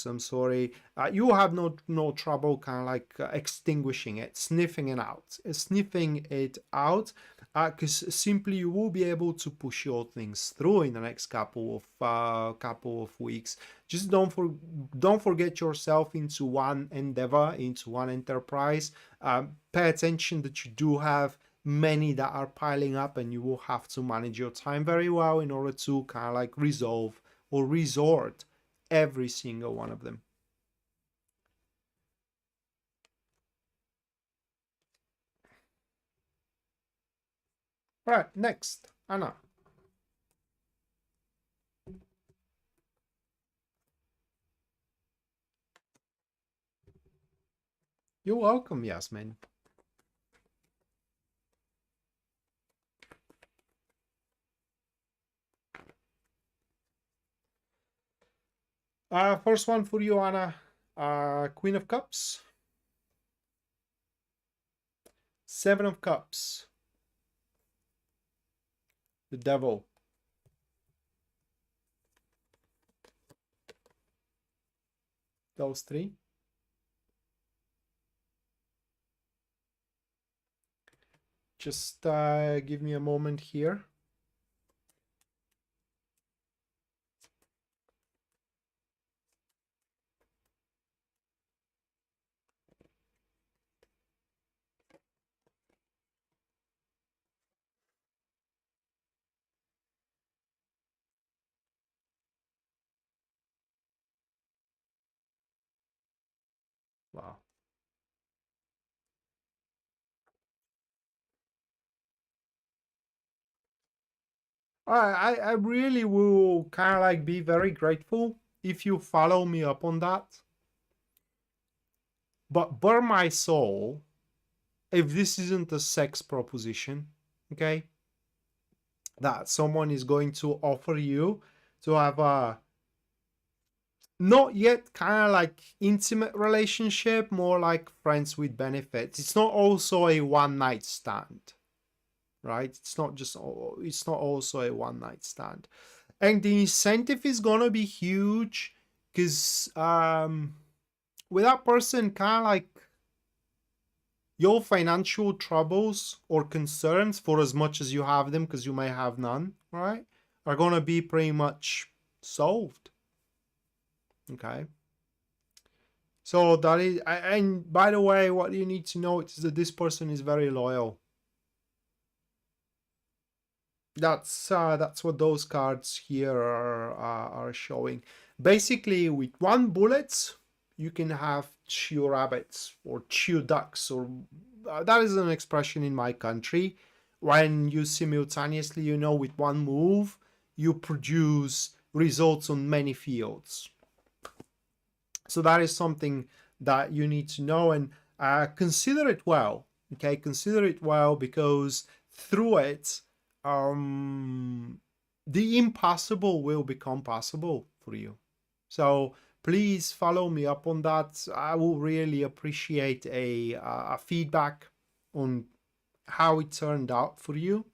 I'm sorry, you will have no trouble kind of like extinguishing it, sniffing it out, because simply you will be able to push your things through in the next couple of weeks. Just don't forget yourself into one endeavor, into one enterprise. Pay attention that you do have many that are piling up, and you will have to manage your time very well in order to kind of like resolve or resort every single one of them. All right, next, Anna. You're welcome, Yasmin. First one for you, Anna. Queen of Cups. Seven of Cups. The Devil. Those three. Just give me a moment here. Wow. I really will kind of like be very grateful if you follow me up on that. But burn my soul if this isn't a sex proposition, okay? That someone is going to offer you to have a not yet kind of like intimate relationship, more like friends with benefits. It's not also a one night stand, right? It's not also a one night stand. And the incentive is gonna be huge because with that person kind of like your financial troubles or concerns, for as much as you have them, because you may have none, right, are gonna be pretty much solved. Okay. So that is, and by the way, what you need to know is that this person is very loyal. That's what those cards here are showing. Basically, with one bullet, you can have chew rabbits or chew ducks, or that is an expression in my country. When you simultaneously, you know, with one move, you produce results on many fields. So that is something that you need to know, and consider it well. Okay, consider it well, because through it, the impossible will become possible for you. So please follow me up on that. I will really appreciate a feedback on how it turned out for you.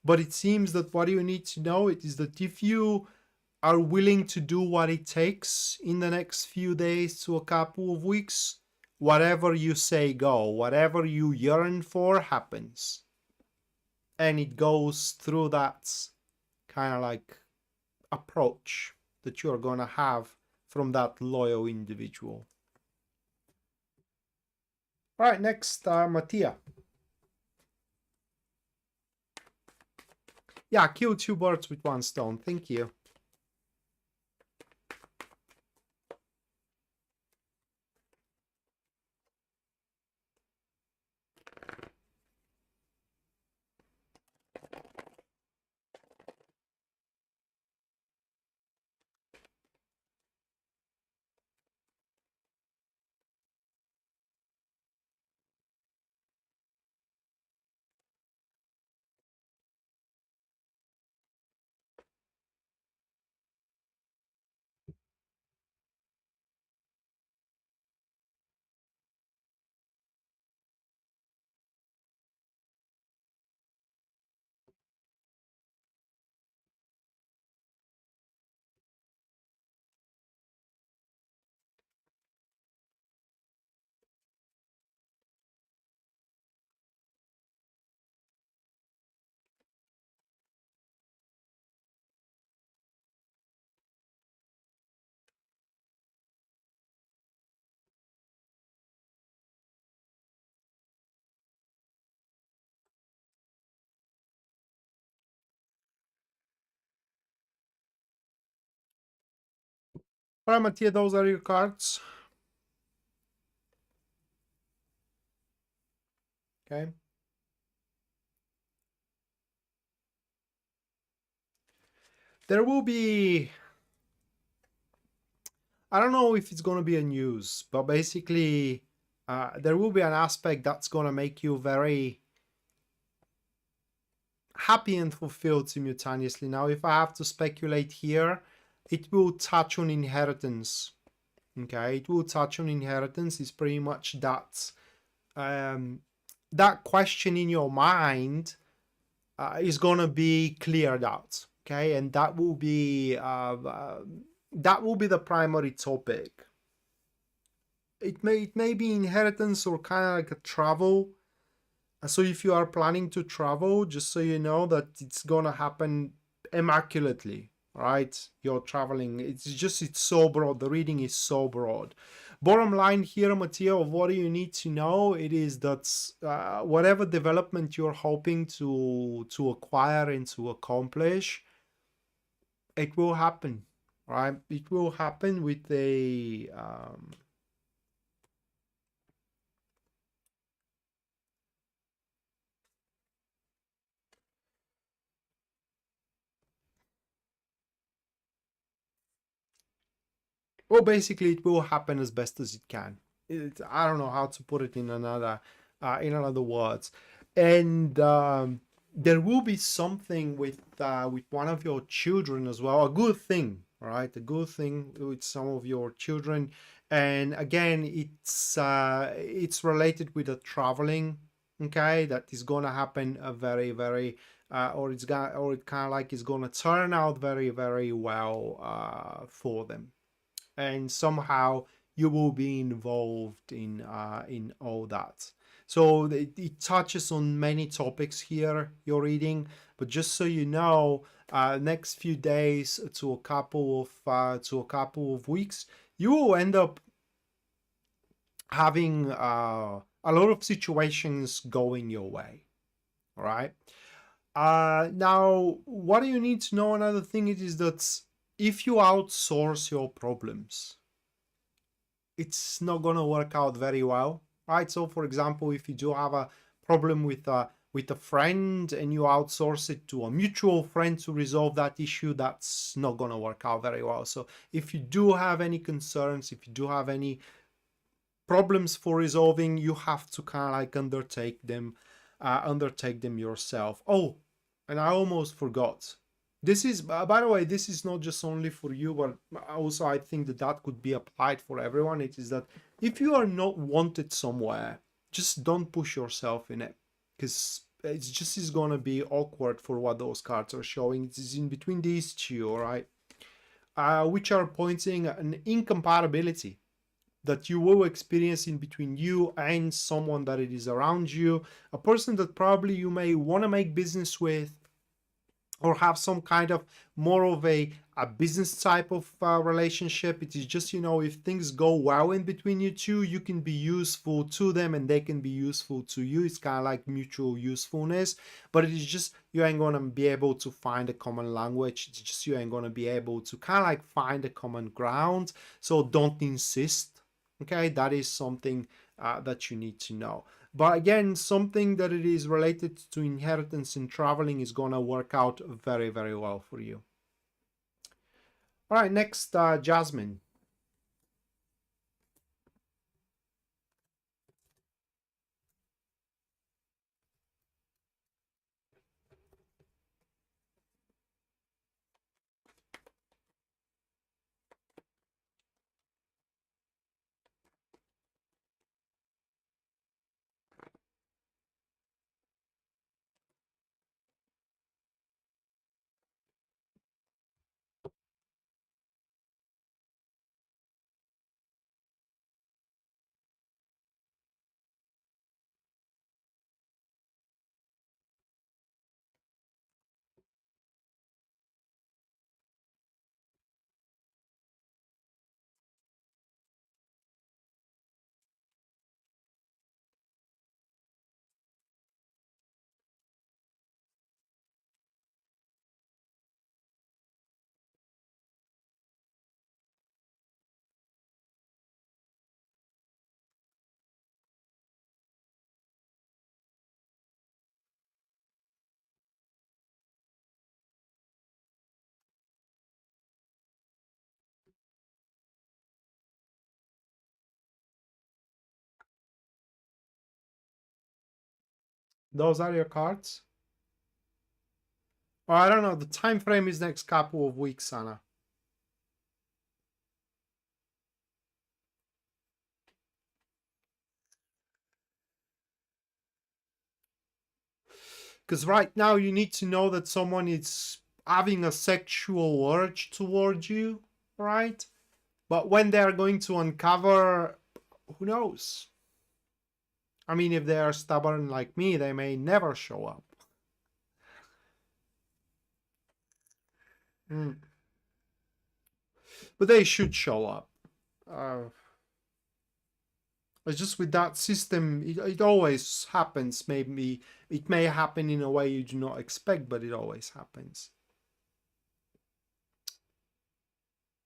But it seems that what you need to know is that if you are willing to do what it takes in the next few days to a couple of weeks, whatever you say go, whatever you yearn for happens. And it goes through that kind of like approach that you're going to have from that loyal individual. All right, next, Mattia. Yeah, kill two birds with one stone. Thank you. All right, Mattia, those are your cards. Okay. There will be, I don't know if it's going to be a news, but basically there will be an aspect that's going to make you very happy and fulfilled simultaneously. Now, if I have to speculate here, it will touch on inheritance. Okay, it will touch on inheritance. It's pretty much that question in your mind is gonna be cleared out. Okay, and that will be the primary topic. It may be inheritance or kind of like a travel. So if you are planning to travel, just so you know that it's gonna happen immaculately, right? You're traveling. It's so broad. The reading is so broad. Bottom line here, Matteo, of what do you need to know? It is that whatever development you're hoping to acquire and to accomplish, it will happen, right? It will happen with a well, basically, it will happen as best as it can. I don't know how to put it in another words, and there will be something with one of your children as well. A good thing, right? A good thing with some of your children, and again, it's related with the traveling. Okay, that is gonna happen a very very. Or it kind of like is gonna turn out very very well for them, and somehow you will be involved in all that. So it touches on many topics here, your reading, but just so you know, next few days to a couple of weeks, you will end up having a lot of situations going your way. All right. Now, what do you need to know? Another thing is that if you outsource your problems, it's not going to work out very well, right? So for example, if you do have a problem with a friend and you outsource it to a mutual friend to resolve that issue, that's not going to work out very well. So if you do have any concerns, if you do have any problems for resolving, you have to kind of like undertake them yourself. Oh, and I almost forgot, this is, by the way, this is not just only for you, but also I think that that could be applied for everyone. It is that if you are not wanted somewhere, just don't push yourself in it, because it's just is gonna be awkward for what those cards are showing. It's in between these two, all right, which are pointing an incompatibility that you will experience in between you and someone that it is around you, a person that probably you may want to make business with, or have some kind of more of a business type of relationship. It is just, you know, if things go well in between you two, you can be useful to them and they can be useful to you. It's kind of like mutual usefulness, but it is just you ain't gonna be able to find a common language. It's just you ain't gonna be able to kind of like find a common ground. So don't insist. Okay, that is something that you need to know. But again, something that it is related to inheritance and traveling is going to work out very, very well for you. All right, next, Jasmine. Those are your cards. Oh, I don't know. The time frame is next couple of weeks, Anna. Because right now you need to know that someone is having a sexual urge towards you, right? But when they are going to uncover, who knows? I mean, if they are stubborn like me, they may never show up. But they should show up. It's just with that system, it always happens. Maybe it may happen in a way you do not expect, but it always happens.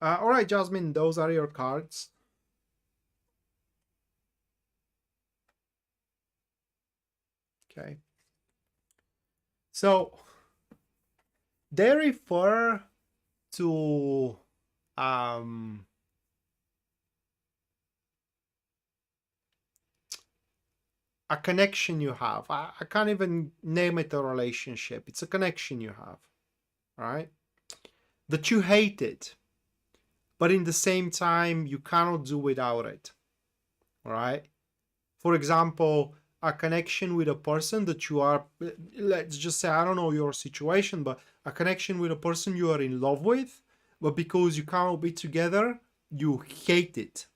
All right, Jasmine, those are your cards. Okay. So they refer to a connection you have. I can't even name it a relationship. It's a connection you have, right? That you hate it, but in the same time, you cannot do without it, right? For example, a connection with a person that you are, let's just say, I don't know your situation, but a connection with a person you are in love with, but because you cannot be together, you hate it.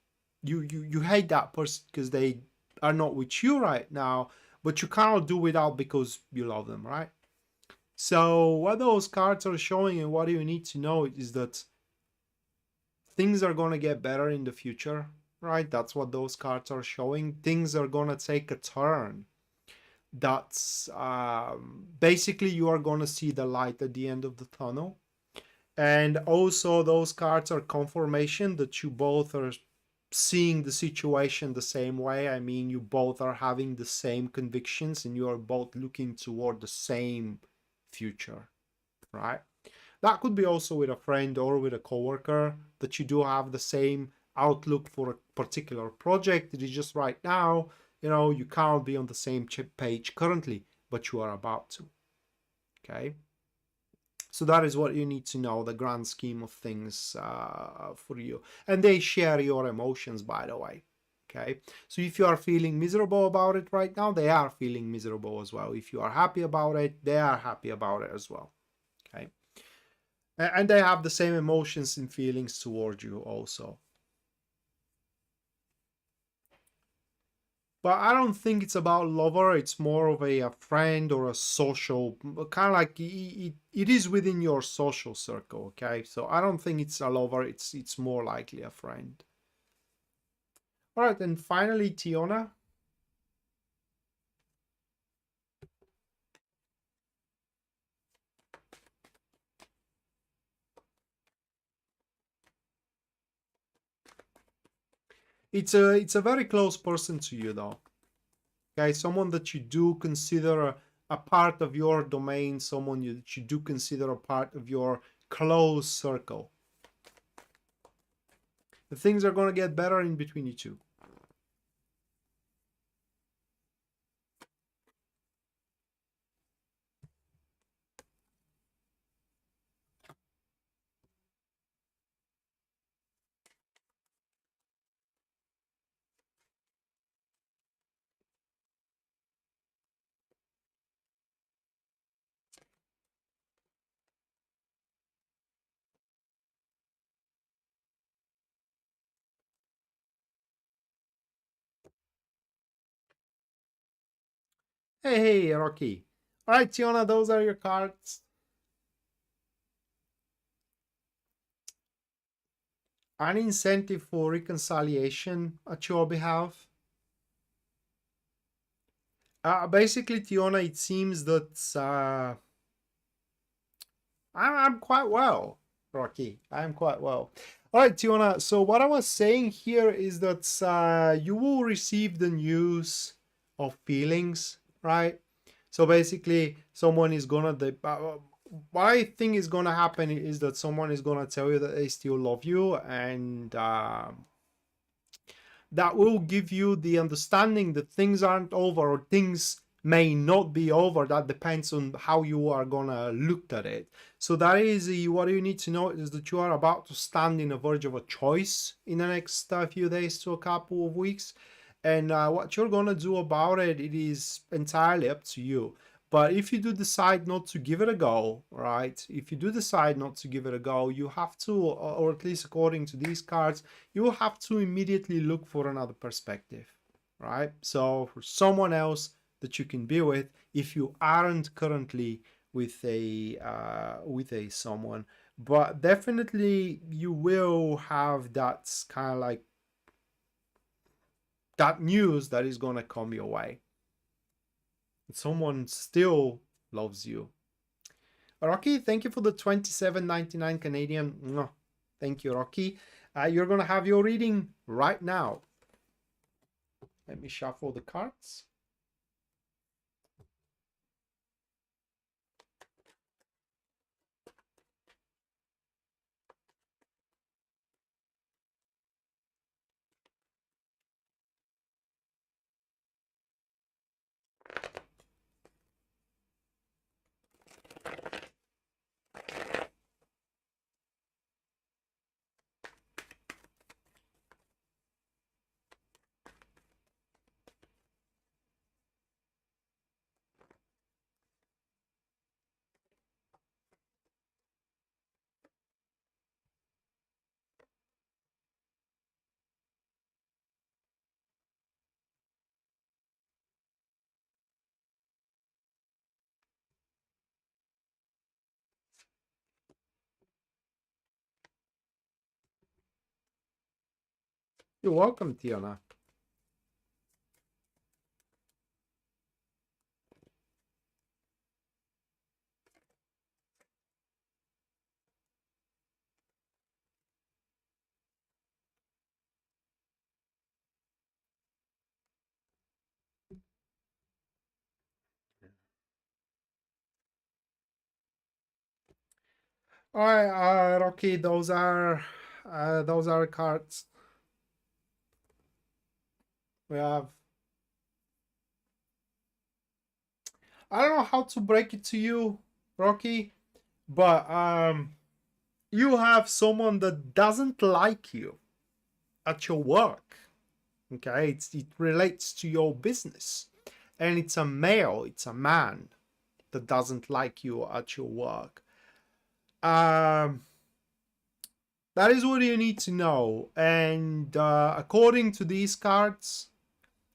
You hate that person because they are not with you right now, but you cannot do without because you love them, right? So what those cards are showing and what you need to know is that things are going to get better in the future, right? That's what those cards are showing. Things are going to take a turn. That's basically you are going to see the light at the end of the tunnel. And also those cards are confirmation that you both are seeing the situation the same way. I mean, you both are having the same convictions and you are both looking toward the same future, right? That could be also with a friend or with a coworker, that you do have the same outlook for a particular project. It is just right now, you can't be on the same page currently, but you are about to. Okay. So that is what you need to know, the grand scheme of things for you. And they share your emotions, by the way. Okay. So if you are feeling miserable about it right now, they are feeling miserable as well. If you are happy about it, they are happy about it as well. Okay. And they have the same emotions and feelings towards you also. But I don't think it's about lover. It's more of a friend or a social, kind of like it is within your social circle. Okay, so I don't think it's a lover. It's more likely a friend. All right, and finally, Tiona. It's a very close person to you, though. Okay, someone that you do consider a part of your domain, someone that you do consider a part of your close circle. The things are going to get better in between you two. Hey, Rocky. All right, Tiona, those are your cards. An incentive for reconciliation at your behalf. Basically, Tiona, it seems that I'm quite well, Rocky. I'm quite well. All right, Tiona. So what I was saying here is that you will receive the news of feelings, right? So basically, someone is gonna. What I think is gonna happen is that someone is gonna tell you that they still love you, and that will give you the understanding that things aren't over or things may not be over. That depends on how you are gonna look at it. So that is what you need to know is that you are about to stand in the verge of a choice in the next few days to a couple of weeks. And what you're gonna do about it, it is entirely up to you. But if you do decide not to give it a go, right? If you do decide not to give it a go, you have to, or at least according to these cards, you will have to immediately look for another perspective, right? So for someone else that you can be with, if you aren't currently with a someone, but definitely you will have that kind of like that news that is gonna come your way. Someone still loves you. Rocky, thank you for the 27.99 Canadian. Thank you, Rocky. You're gonna have your reading right now. Let me shuffle the cards. You're welcome, Tiana. All right, Rocky, those are cards. We have, I don't know how to break it to you, Rocky, but you have someone that doesn't like you at your work. Okay, it relates to your business, and it's a male, it's a man that doesn't like you at your work. That is what you need to know. And according to these cards,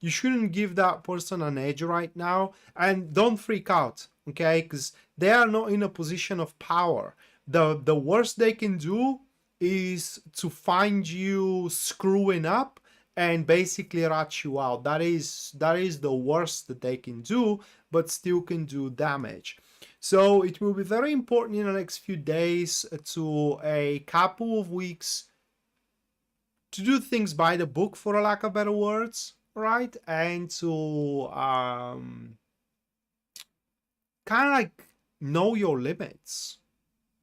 you shouldn't give that person an edge right now. And don't freak out, okay? Because they are not in a position of power. The worst they can do is to find you screwing up and basically rat you out. That is the worst that they can do, but still can do damage. So it will be very important in the next few days to a couple of weeks to do things by the book, for a lack of better words, right? And to kind of like know your limits.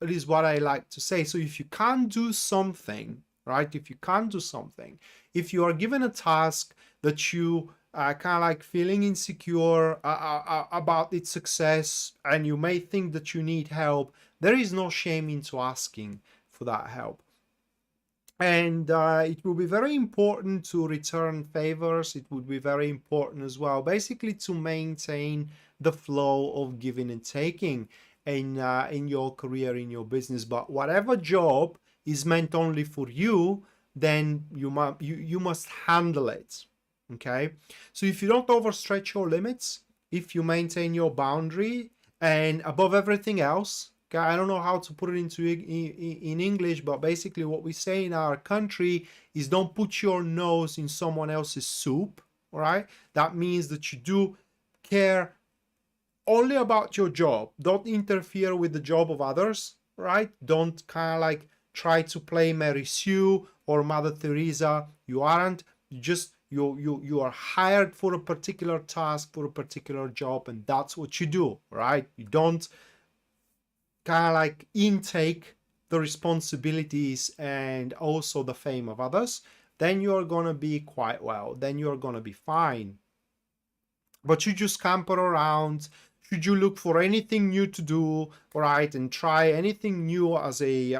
It is what I like to say. So if you can't do something, right? If you can't do something, if you are given a task that you kind of like feeling insecure about its success, and you may think that you need help, there is no shame into asking for that help. And it will be very important to return favors. It would be very important as well, basically to maintain the flow of giving and taking in your career, in your business. But whatever job is meant only for you, then you must handle it. Okay, so if you don't overstretch your limits, if you maintain your boundary, and above everything else, okay, I don't know how to put it into in English, but basically what we say in our country is don't put your nose in someone else's soup. All right, that means that you do care only about your job. Don't interfere with the job of others, right? Don't kind of like try to play Mary Sue or Mother Teresa. You aren't. You are hired for a particular task, for a particular job, and that's what you do, right? You don't kind of like intake the responsibilities and also the fame of others. Then you're gonna be quite well. Then you're gonna be fine. But you just camper around. Should you look for anything new to do, right, and try anything new as an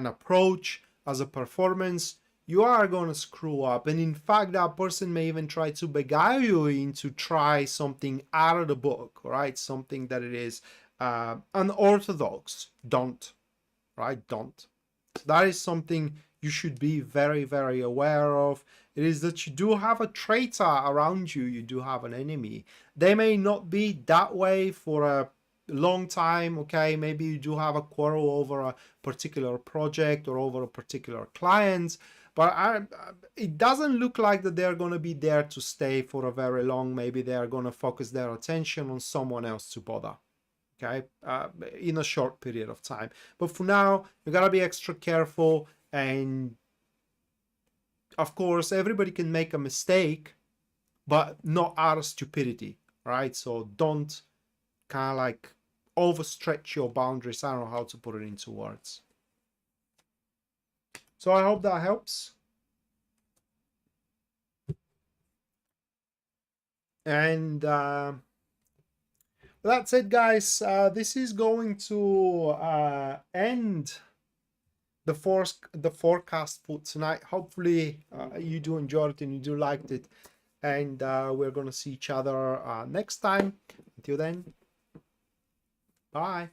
approach, as a performance, you are going to screw up. And in fact, that person may even try to beguile you into try something out of the book, right? Something that it is unorthodox. Don't, right? Don't. That is something you should be very, very aware of. It is that you do have a traitor around you. You do have an enemy. They may not be that way for a long time, okay? Maybe you do have a quarrel over a particular project or over a particular client, but it doesn't look like that they're going to be there to stay for a very long. Maybe they are going to focus their attention on someone else to bother, okay, in a short period of time. But for now, you got to be extra careful. And of course, everybody can make a mistake, but not out of stupidity, right? So don't kind of like overstretch your boundaries. I don't know how to put it into words. So I hope that helps. And that's it, guys. This is going to end the forecast for tonight. Hopefully you do enjoy it and you do liked it. And we're going to see each other next time. Until then, bye.